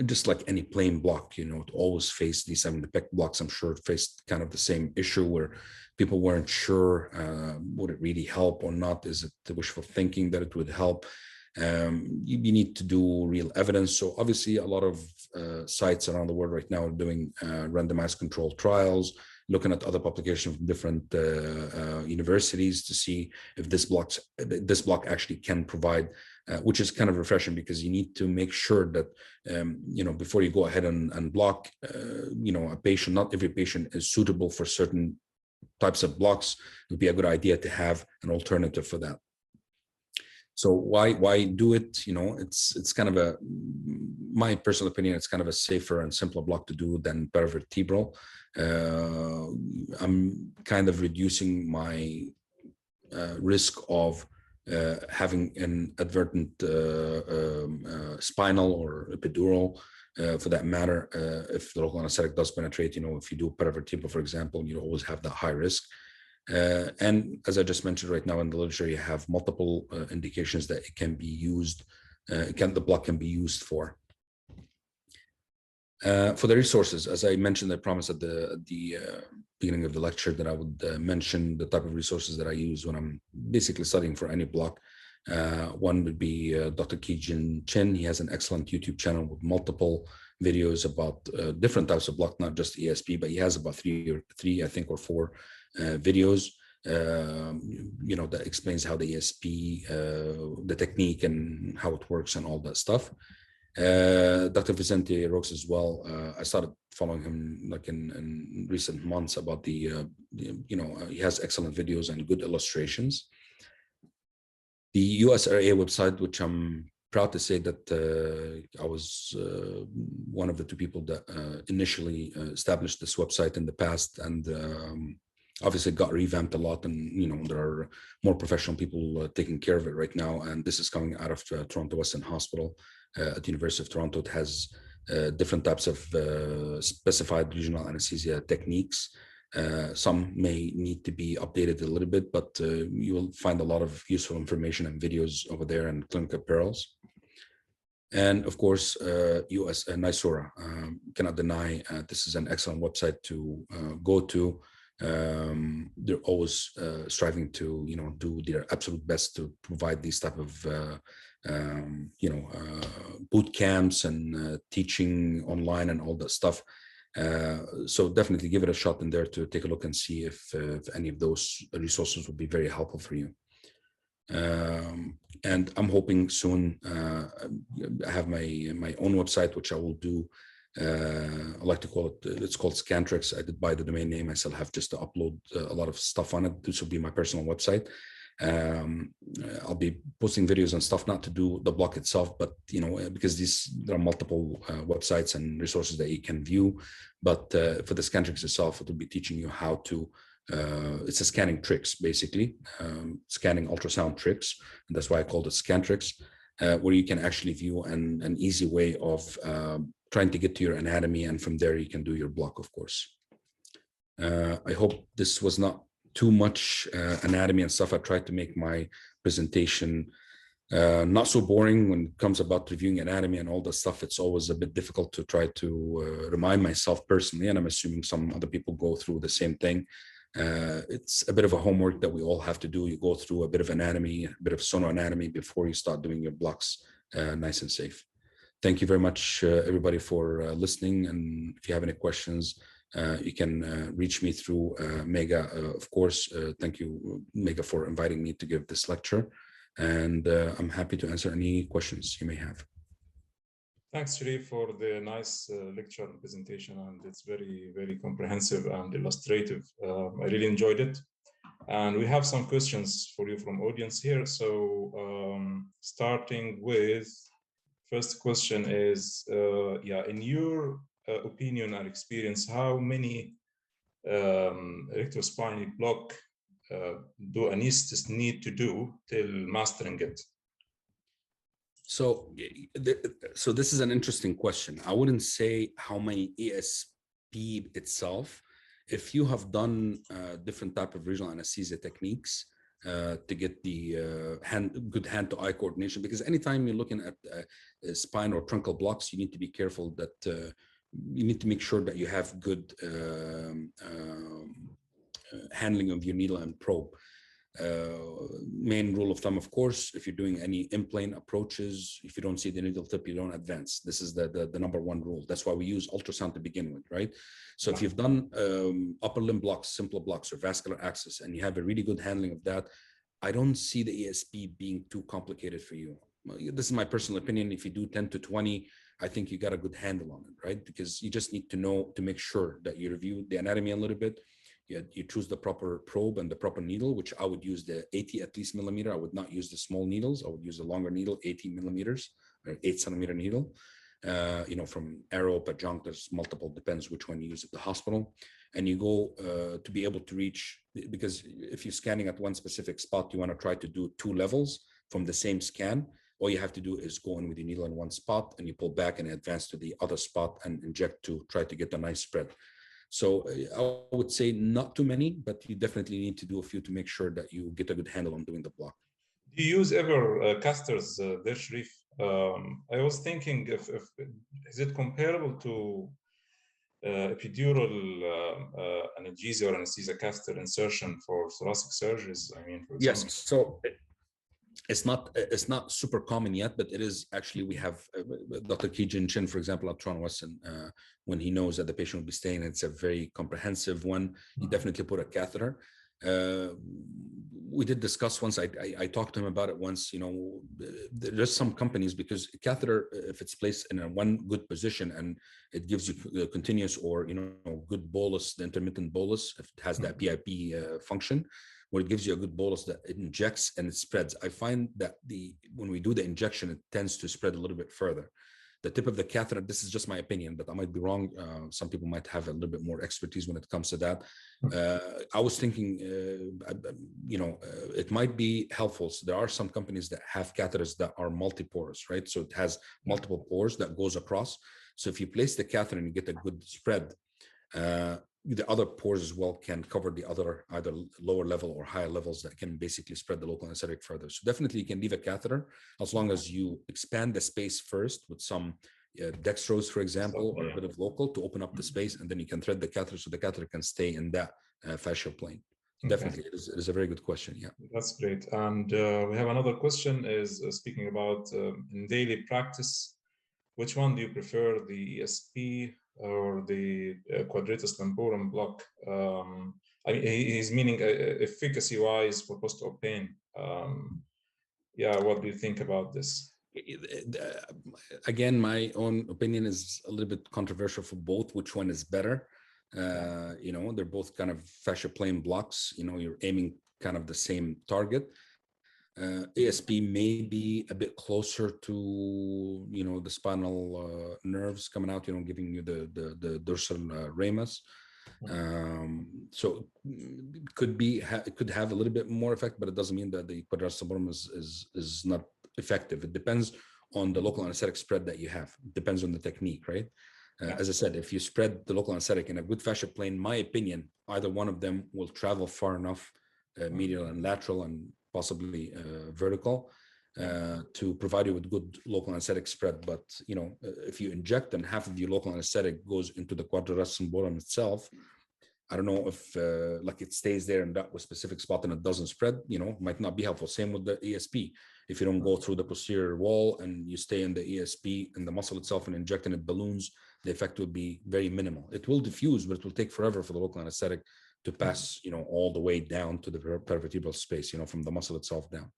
just like any plane block, to always face these. I mean, the PEC blocks, I'm sure, faced kind of the same issue where people weren't sure, would it really help or not? Is it wishful thinking that it would help? You need to do real evidence. So obviously a lot of sites around the world right now are doing randomized controlled trials, looking at other publications from different universities to see if this block actually can provide, which is kind of refreshing, because you need to make sure that, before you go ahead and block, a patient, not every patient is suitable for certain types of blocks. It would be a good idea to have an alternative for that. So why do it? It's kind of my personal opinion, it's kind of a safer and simpler block to do than paravertebral. I'm kind of reducing my risk of having an advertent spinal or epidural, for that matter. If the local anesthetic does penetrate, if you do paravertebral, for example, you always have that high risk. And as I just mentioned, right now in the literature, you have multiple indications that it can be used, the block can be used for. For the resources, as I mentioned, I promised at the beginning of the lecture that I would mention the type of resources that I use when I'm basically studying for any block. One would be Dr. Ki-Jin Chen. He has an excellent YouTube channel with multiple videos about different types of block, not just ESP, but he has about three, I think, or four videos, that explains how the ESP, the technique and how it works and all that stuff. Dr. Vicente Rox as well. I started following him like in recent months about he has excellent videos and good illustrations. The USRA website, which I'm proud to say that I was one of the two people that initially established this website in the past, and obviously got revamped a lot, and there are more professional people taking care of it right now. And this is coming out of Toronto Western Hospital at the University of Toronto. It has different types of specified regional anesthesia techniques. Some may need to be updated a little bit, but you will find a lot of useful information and videos over there and clinical pearls. And of course, NYSORA. Cannot deny this is an excellent website to go to. They're always striving to do their absolute best to provide these type of boot camps and teaching online and all that stuff. So definitely give it a shot in there to take a look and see if any of those resources will be very helpful for you. And I'm hoping soon I have my own website, which I will do. I like to call it, it's called Scantrix. I did buy the domain name. I still have just to upload a lot of stuff on it. This will be my personal website. I'll be posting videos and stuff, not to do the block itself, but because there are multiple websites and resources that you can view. But for the Scantrix itself, it will be teaching you how to it's a scanning tricks, basically, scanning ultrasound tricks, and that's why I called it Scantrix, where you can actually view an easy way of trying to get to your anatomy, and from there you can do your block, of course. I hope this was not too much anatomy and stuff. I tried to make my presentation not so boring. When it comes about reviewing anatomy and all that stuff, it's always a bit difficult to try to remind myself personally, and I'm assuming some other people go through the same thing. It's a bit of a homework that we all have to do. You go through a bit of anatomy, a bit of sonoanatomy before you start doing your blocks nice and safe. Thank you very much, everybody, for listening. And if you have any questions, you can reach me through Mega, of course. Thank you, Mega, for inviting me to give this lecture. And I'm happy to answer any questions you may have. Thanks, Sherif, for the nice lecture and presentation. And it's very, very comprehensive and illustrative. I really enjoyed it. And we have some questions for you from audience here. So starting with, first question is, in your opinion and experience, how many electrospinal block do anesthetists need to do till mastering it? So this is an interesting question. I wouldn't say how many ESP itself. If you have done different type of regional anesthesia techniques to get the good hand-to-eye coordination, because anytime you're looking at spine or truncal blocks, you need to be careful that you need to make sure that you have good handling of your needle and probe. Main rule of thumb, of course, if you're doing any in-plane approaches, if you don't see the needle tip, you don't advance. This is the number one rule. That's why we use ultrasound to begin with, right? So if you've done upper limb blocks, simple blocks, or vascular access, and you have a really good handling of that, I don't see the ESP being too complicated for you. This is my personal opinion. If you do 10 to 20, I think you got a good handle on it, right? Because you just need to know to make sure that you review the anatomy a little bit. You choose the proper probe and the proper needle, which I would use the 80 at least millimeter. I would not use the small needles. I would use a longer needle, 80 millimeters, or 8 centimeter needle. From Arrow, Pajunk, there's multiple, depends which one you use at the hospital. And you go to be able to reach, because if you're scanning at one specific spot, you want to try to do 2 levels from the same scan. All you have to do is go in with your needle in one spot, and you pull back and advance to the other spot and inject to try to get a nice spread. So I would say not too many, but you definitely need to do a few to make sure that you get a good handle on doing the block. Do you use ever casters there, Sherif? I was thinking, is it comparable to epidural analgesia or anesthesia catheter insertion for thoracic surgeries? I mean, for example. Yes. So it's not super common yet, but it is actually. We have Dr. Ki-Jin Chin, for example, at Toronto Western, when he knows that the patient will be staying, it's a very comprehensive one. He definitely put a catheter. We did discuss once. I talked to him about it once. You know, there's some companies, because catheter, if it's placed in a one good position and it gives you continuous or good bolus, the intermittent bolus, if it has that PIP function, where it gives you a good bolus that it injects and it spreads. I find that when we do the injection, it tends to spread a little bit further. The tip of the catheter, this is just my opinion, but I might be wrong. Some people might have a little bit more expertise when it comes to that. I was thinking, it might be helpful. So there are some companies that have catheters that are multi-porous, right? So it has multiple pores that goes across. So if you place the catheter and you get a good spread, the other pores as well can cover the other either lower level or higher levels that can basically spread the local anesthetic further. So definitely you can leave a catheter as long as you expand the space first with some dextrose, for example, or a bit of local to open up the space, and then you can thread the catheter so the catheter can stay in that fascial plane. Okay. Definitely, it is a very good question. Yeah, that's great. And we have another question is speaking about in daily practice, which one do you prefer, the ESP or the quadratus lumborum block? I mean, he's meaning efficacy-wise for post-op pain. What do you think about this? Again, my own opinion is a little bit controversial for both. Which one is better? They're both kind of fascia plane blocks. You're aiming kind of the same target. ESP may be a bit closer to the spinal nerves coming out, giving you the dorsal ramus. So it could have a little bit more effect, but it doesn't mean that the quadratus lumborum is not effective. It depends on the local anesthetic spread that you have. It depends on the technique, right? As I said, if you spread the local anesthetic in a good fascia plane, my opinion, either one of them will travel far enough, medial and lateral and possibly vertical, to provide you with good local anesthetic spread. But if you inject and half of your local anesthetic goes into the quadratus lumborum itself, I don't know if it stays there in that specific spot and it doesn't spread, might not be helpful. Same with the ESP. If you don't go through the posterior wall and you stay in the ESP and the muscle itself and inject and it balloons, the effect would be very minimal. It will diffuse, but it will take forever for the local anesthetic to pass, all the way down to the paravertebral space, from the muscle itself down.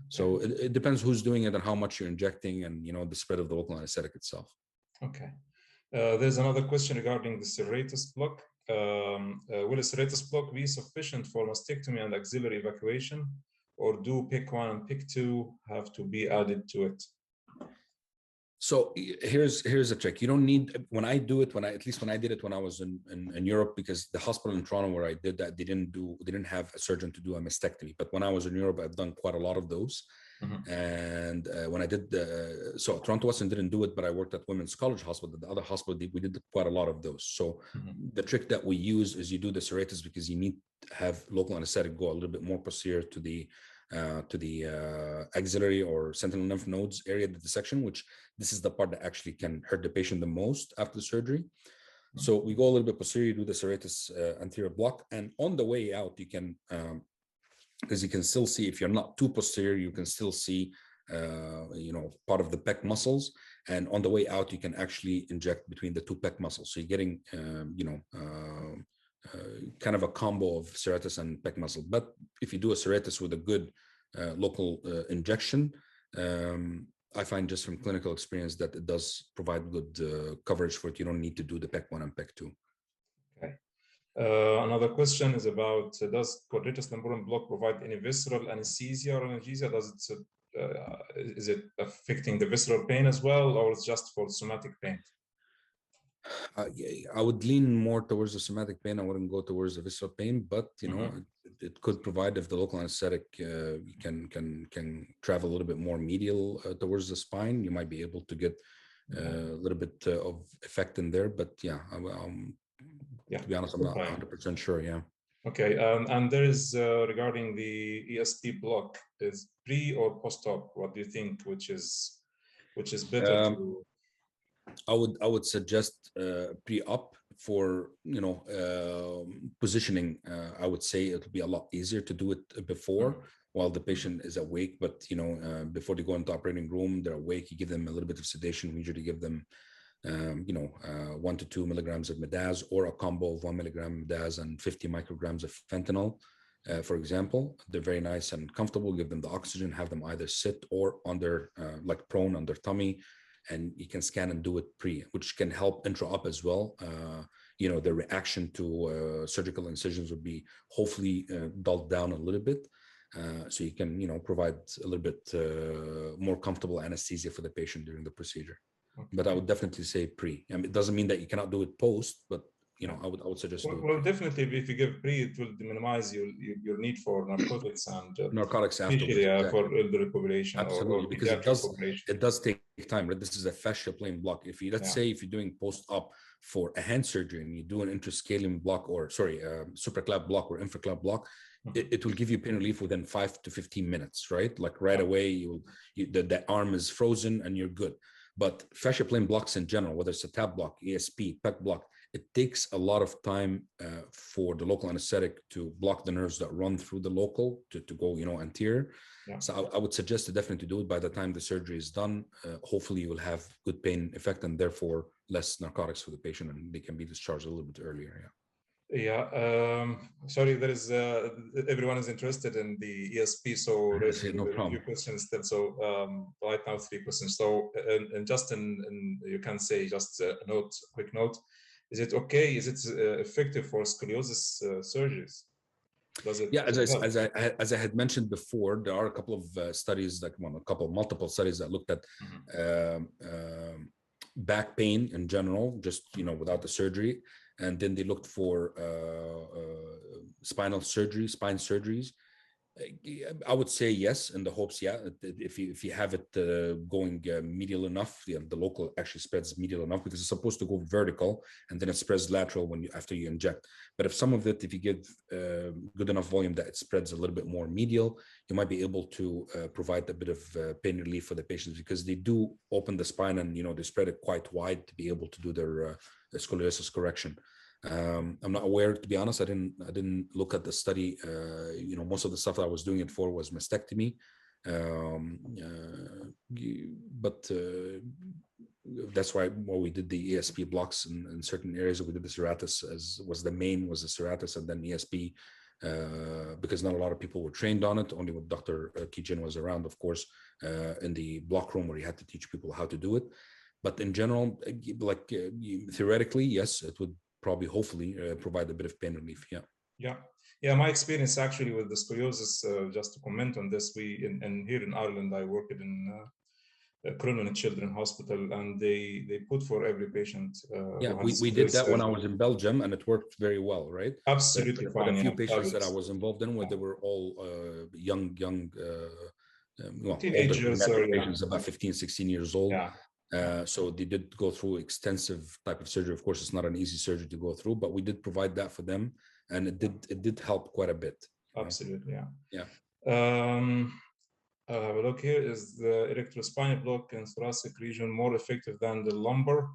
So it depends who's doing it and how much you're injecting and, the spread of the local anesthetic itself. Okay. There's another question regarding the serratus block. Will a serratus block be sufficient for mastectomy and axillary evacuation, or do PIC 1 and PIC 2 have to be added to it? So here's a trick. You don't need, when I do it, at least when I did it when I was in Europe, because the hospital in Toronto where I did that, they didn't have a surgeon to do a mastectomy. But when I was in Europe, I've done quite a lot of those. And when I did so Toronto Western didn't do it, but I worked at Women's College Hospital. The other hospital, we did quite a lot of those. So the trick that we use is you do the serratus because you need to have local anesthetic go a little bit more posterior to the axillary or sentinel lymph nodes area of the dissection, which this is the part that actually can hurt the patient the most after surgery. So we go a little bit posterior, do the serratus anterior block, and on the way out, you can, because you can still see, if you're not too posterior, you can still see, part of the pec muscles, and on the way out, you can actually inject between the two pec muscles. So you're getting, kind of a combo of serratus and pec muscle. But if you do a serratus with a good local injection, I find just from clinical experience that it does provide good coverage for it. You don't need to do the PEC 1 and PEC 2. Okay. Another question is about, does quadratus lumborum block provide any visceral anesthesia or analgesia? Is it affecting the visceral pain as well, or it's just for somatic pain? I would lean more towards the somatic pain. I wouldn't go towards the visceral pain, but it could provide, if the local anesthetic can travel a little bit more medial towards the spine, you might be able to get a little bit of effect in there. But to be honest, I'm not 100% sure. Yeah. Okay, and there is regarding the ESP block, is pre or post-op? What do you think? Which is better to? I would suggest pre-op for positioning. I would say it'll be a lot easier to do it before while the patient is awake. But before they go into the operating room, they're awake. You give them a little bit of sedation. We usually give them 1 to 2 milligrams of Addas, or a combo of 1 milligram Addas and 50 micrograms of fentanyl. For example, they're very nice and comfortable. Give them the oxygen, have them either sit or under, like prone on their tummy, and you can scan and do it which can help intra-op as well. The reaction to surgical incisions would be hopefully dulled down a little bit. So you can, provide a little bit more comfortable anesthesia for the patient during the procedure. Okay. But I would definitely say pre. I mean, it doesn't mean that you cannot do it post, but I would suggest. Well, definitely, if you give pre, it will minimize your need for narcotics and narcotics afterwards. Exactly. For elderly population. Absolutely, because it does take time, right? This is a fascia plane block. If you let's say if you're doing post-op for a hand surgery and you do an interscalene block, or supraclav block or infraclav block, it will give you pain relief within 5 to 15 minutes, right? Like right away, the arm is frozen and you're good. But fascia plane blocks in general, whether it's a TAP block, ESP, PEC block, it takes a lot of time for the local anesthetic to block the nerves that run through the local to go, anterior. Yeah. So I would suggest to definitely do it by the time the surgery is done. Hopefully you will have good pain effect and therefore less narcotics for the patient, and they can be discharged a little bit earlier. Yeah. Yeah, sorry, there is everyone is interested in the ESP, so there's no problem. A few questions still. So right now 3 questions. So and just you can say just a quick note. Is it okay? Is it effective for scoliosis surgeries? Does it? Yeah, as I had mentioned before, there are a couple of studies, multiple studies that looked at back pain in general, just without the surgery. And then they looked for spine surgeries. I would say yes, in the hopes, if you have it going medial enough, the local actually spreads medial enough, because it's supposed to go vertical and then it spreads lateral after you inject. But if some of it, if you give good enough volume that it spreads a little bit more medial, you might be able to provide a bit of pain relief for the patients, because they do open the spine and they spread it quite wide to be able to do their scoliosis correction. I'm not aware, to be honest. I didn't look at the study. Most of the stuff that I was doing it for was mastectomy, but that's why we did the ESP blocks in certain areas. We did the serratus was the serratus, and then ESP, because not a lot of people were trained on it. Only when Dr. Kijin was around, of course, in the block room, where he had to teach people how to do it. But in general, theoretically, yes, it would probably, hopefully, provide a bit of pain relief. Yeah. My experience actually with the scoliosis, just to comment on this, here in Ireland, I worked in Cronin Children's Hospital, and they put for every patient. We did that when I was in Belgium, and it worked very well, right? Absolutely fine. But a few patients that I was involved in, where they were all young, teenagers, patients, about 15, 16 years old. Yeah. So they did go through extensive type of surgery. Of course, it's not an easy surgery to go through, but we did provide that for them, and it did help quite a bit. Absolutely, yeah. Look, here is the electrospinal block in thoracic region more effective than the lumbar?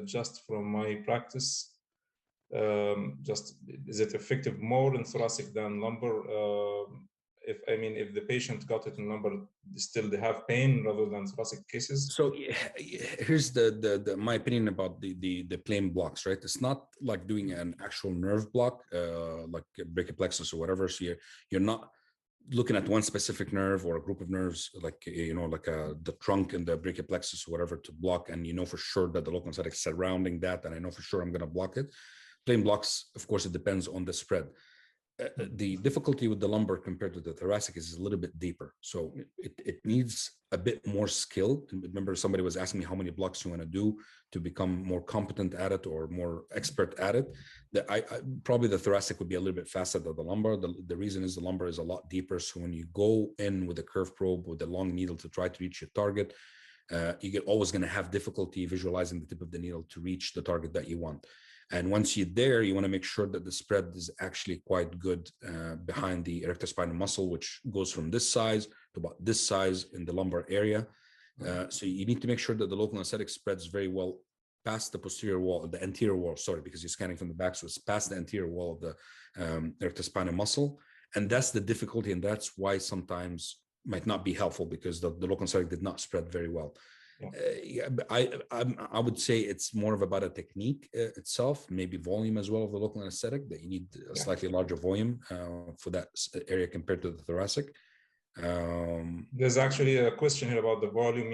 Just from my practice, is it effective more in thoracic than lumbar? If the patient got it in lumbar, still they have pain rather than thoracic cases. So here's the my opinion about the plane blocks, right? It's not like doing an actual nerve block, like brachioplexus or whatever. So you're not looking at one specific nerve or a group of nerves, like the trunk and the brachioplexus or whatever, to block, and for sure that the local anesthetic surrounding that, and I know for sure I'm going to block it. Plane blocks, of course, it depends on the spread. The difficulty with the lumbar compared to the thoracic is a little bit deeper. So it needs a bit more skill. And remember, somebody was asking me how many blocks you want to do to become more competent at it or more expert at it. Probably the thoracic would be a little bit faster than the lumbar. The reason is the lumbar is a lot deeper. So when you go in with a curved probe with a long needle to try to reach your target, you're always going to have difficulty visualizing the tip of the needle to reach the target that you want. And once you're there, you want to make sure that the spread is actually quite good behind the erector spinae muscle, which goes from this size to about this size in the lumbar area. So you need to make sure that the local anesthetic spreads very well past the posterior wall, the anterior wall, sorry, because you're scanning from the back, so it's past the anterior wall of the erector spinae muscle. And that's the difficulty, and that's why sometimes might not be helpful, because the local anesthetic did not spread very well. Yeah, I would say it's more of about a technique itself, maybe volume as well of the local anesthetic, that you need a slightly larger volume for that area compared to the thoracic. There's actually a question here about the volume,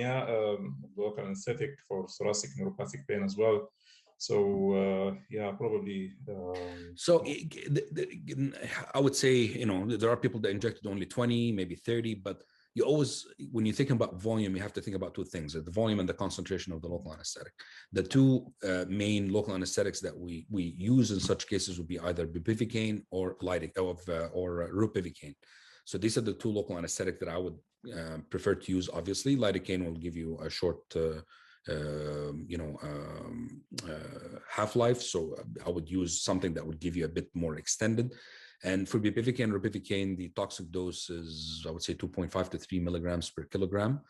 local anesthetic for thoracic neuropathic pain as well. So yeah, probably. So I would say, you know, there are people that injected only 20, maybe 30, but you always, when you think about volume, you have to think about two things: the volume and the concentration of the local anesthetic. The two main local anesthetics that we use in such cases would be either bupivacaine or ropivacaine. So these are the two local anesthetic that I would prefer to use. Obviously, lidocaine will give you a short, half-life. So I would use something that would give you a bit more extended. And for bupivacaine and ropivacaine, the toxic dose is, I would say, 2.5 to 3 milligrams per kilogram.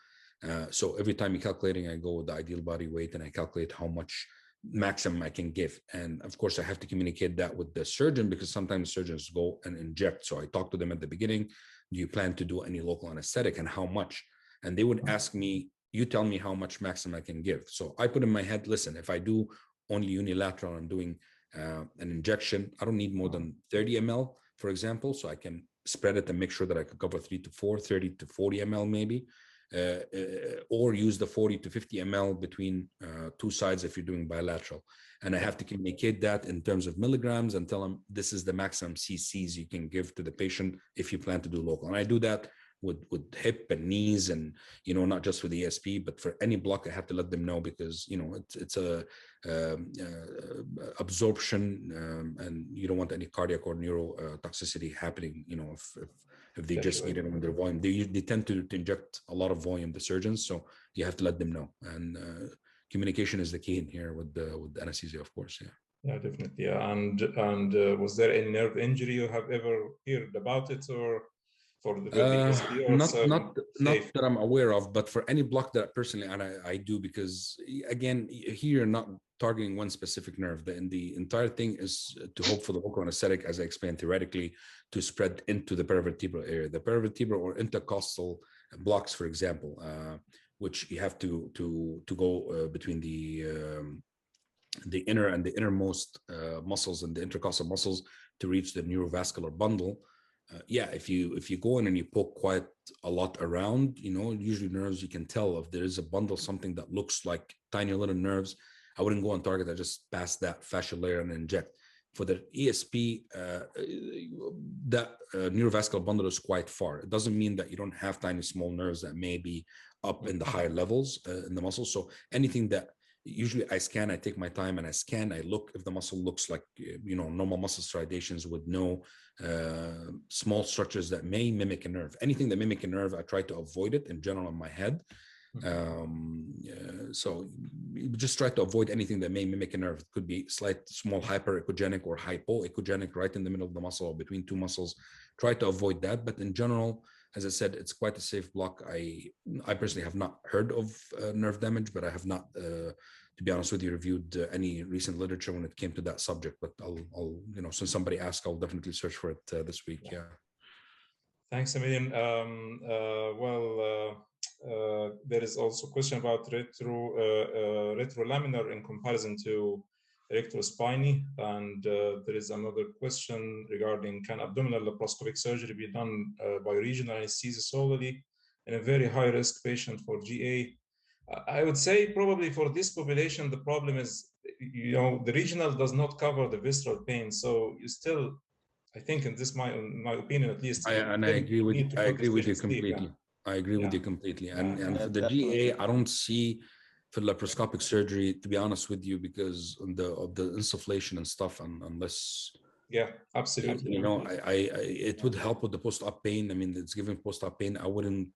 So every time you're calculating, I go with the ideal body weight and I calculate how much maximum I can give. And of course, I have to communicate that with the surgeon, because sometimes surgeons go and inject. So I talk to them at the beginning: do you plan to do any local anesthetic and how much? And they would ask me, you tell me how much maximum I can give. So I put in my head, listen, if I do only unilateral, I'm doing an injection, I don't need more than 30 ml, for example. So I can spread it and make sure that I could cover 3 to 4, 30 to 40 ml maybe. Or use the 40 to 50 ml between two sides if you're doing bilateral. And I have to communicate that in terms of milligrams and tell them this is the maximum cc's you can give to the patient if you plan to do local. And I do that with hip and knees, and, you know, not just for the ESP, but for any block, I have to let them know, because, you know, it's a absorption, and you don't want any cardiac or neuro toxicity happening, you know, if they just need it on their volume. They tend to inject a lot of volume, the surgeons, so you have to let them know. And communication is the key in here with anesthesia, of course. Yeah, definitely. Yeah. And was there any nerve injury you have ever heard about it, or for the ESP, or not that I'm aware of, but for any block that personally I do, because again, here you're not targeting one specific nerve. The entire thing is to hope for the local anesthetic, as I explained theoretically, to spread into the paravertebral area, the paravertebral or intercostal blocks, for example, which you have to go between the inner and the innermost muscles and the intercostal muscles to reach the neurovascular bundle. If you go in and you poke quite a lot around, you know, usually nerves, you can tell if there is a bundle, something that looks like tiny little nerves. I wouldn't go on target. I just pass that fascial layer and inject. For the ESP, that neurovascular bundle is quite far. It doesn't mean that you don't have tiny small nerves that may be up in the higher levels in the muscle. So anything that usually I scan, I take my time and I scan, I look if the muscle looks like, you know, normal muscle striations with no small structures that may mimic a nerve. Anything that mimic a nerve, I try to avoid it in general in my head. So you just try to avoid anything that may mimic a nerve. It could be slight small hyper-echogenic or hypo-echogenic right in the middle of the muscle or between two muscles. Try to avoid that. But in general, as I said, it's quite a safe block. I personally have not heard of nerve damage, but I have not, to be honest with you, reviewed any recent literature when it came to that subject. But I'll you know, since somebody asked, I'll definitely search for it this week. Yeah. Thanks a million. There is also a question about retrolaminar in comparison to Erector Spinae, and there is another question regarding: can abdominal laparoscopic surgery be done by regional anesthesia solely in a very high-risk patient for GA? I would say probably for this population, the problem is, you know, the regional does not cover the visceral pain, so you still, I think, in this my opinion at least, I agree with you completely. I agree with you completely. And for the GA, I don't see for laparoscopic surgery, to be honest with you, because of the insufflation and stuff, unless absolutely, you know, it would help with the post-op pain. I mean, it's giving post-op pain. I wouldn't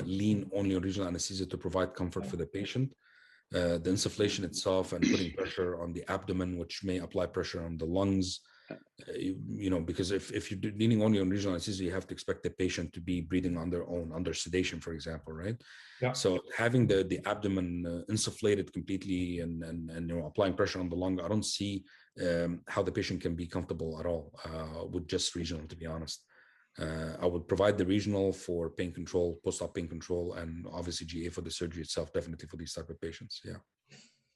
lean only on regional anesthesia to provide comfort for the patient. The insufflation itself and putting pressure on the abdomen, which may apply pressure on the lungs, You know, because if you're leaning only on regional anesthesia, you have to expect the patient to be breathing on their own under sedation, for example, right? Yeah. So having the abdomen insufflated completely and you know, applying pressure on the lung, I don't see how the patient can be comfortable at all with just regional, to be honest. I would provide the regional for pain control, post-op pain control, and obviously GA for the surgery itself, definitely for these type of patients. Yeah.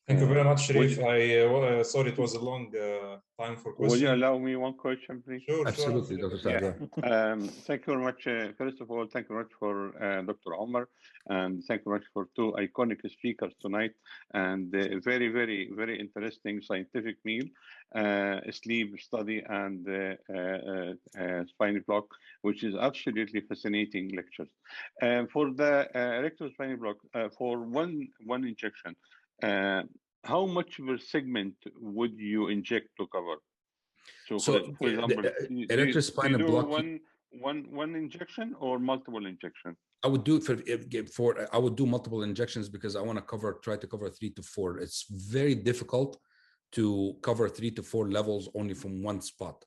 Thank you very much, Sherif. I sorry it was a long time for questions. Will you allow me one question, please? Sure, Absolutely, sure. Dr. Saad, yeah. Thank you very much. First of all, thank you very much for Dr. Omar, and thank you very much for two iconic speakers tonight, and very, very, very interesting scientific meal, sleep study, and spinal block, which is absolutely fascinating lectures. For the erector spinal block, for one injection, how much per segment would you inject to cover? So for example, electrospinal block, one injection or multiple injection? I would do it I would do multiple injections because I want to try to cover 3 to 4. It's very difficult to cover 3 to 4 levels only from one spot.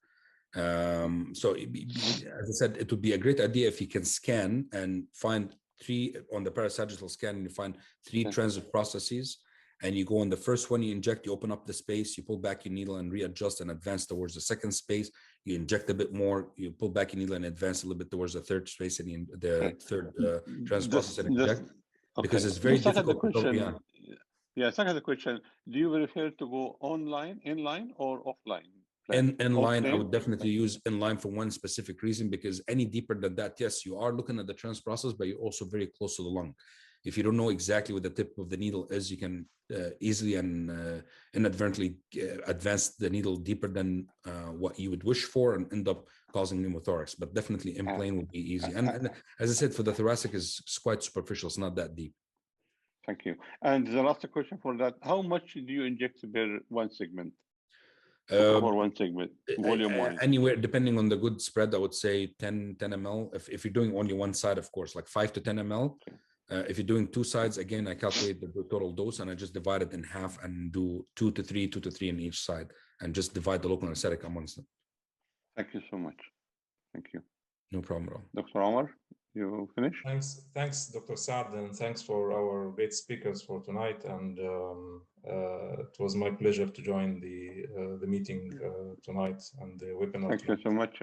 So as I said, it would be a great idea if you can scan and find 3 on the parasagittal scan, and you find 3 transit processes. And you go on the first one, you inject, you open up the space, you pull back your needle and readjust and advance towards the second space. You inject a bit more, you pull back your needle and advance a little bit towards the third space and the third transit process and inject. Because it's very difficult to go beyond. Yeah, second question, do you prefer to go inline or offline? Inline, I would definitely use inline for one specific reason, because any deeper than that, yes, you are looking at the trans process, but you're also very close to the lung. If you don't know exactly what the tip of the needle is, you can easily and inadvertently advance the needle deeper than what you would wish for and end up causing pneumothorax. But definitely in plane would be easy. And as I said, for the thoracic is quite superficial. It's not that deep. Thank you. And the last question for that, how much do you inject per one segment? For one segment, volume-wise? Anywhere, depending on the good spread, I would say 10 ml. If you're doing only one side, of course, like 5 to 10 ml. Okay. If you're doing 2 sides, again, I calculate the total dose and I just divide it in half and do 2 to 3 in each side, and just divide the local anesthetic amongst them. Thank you so much. Thank you. No problem at all. Dr. Omar, you finish? Thanks, Dr. Saad, and thanks for our great speakers for tonight. And it was my pleasure to join the meeting tonight and the webinar. Thank you so much.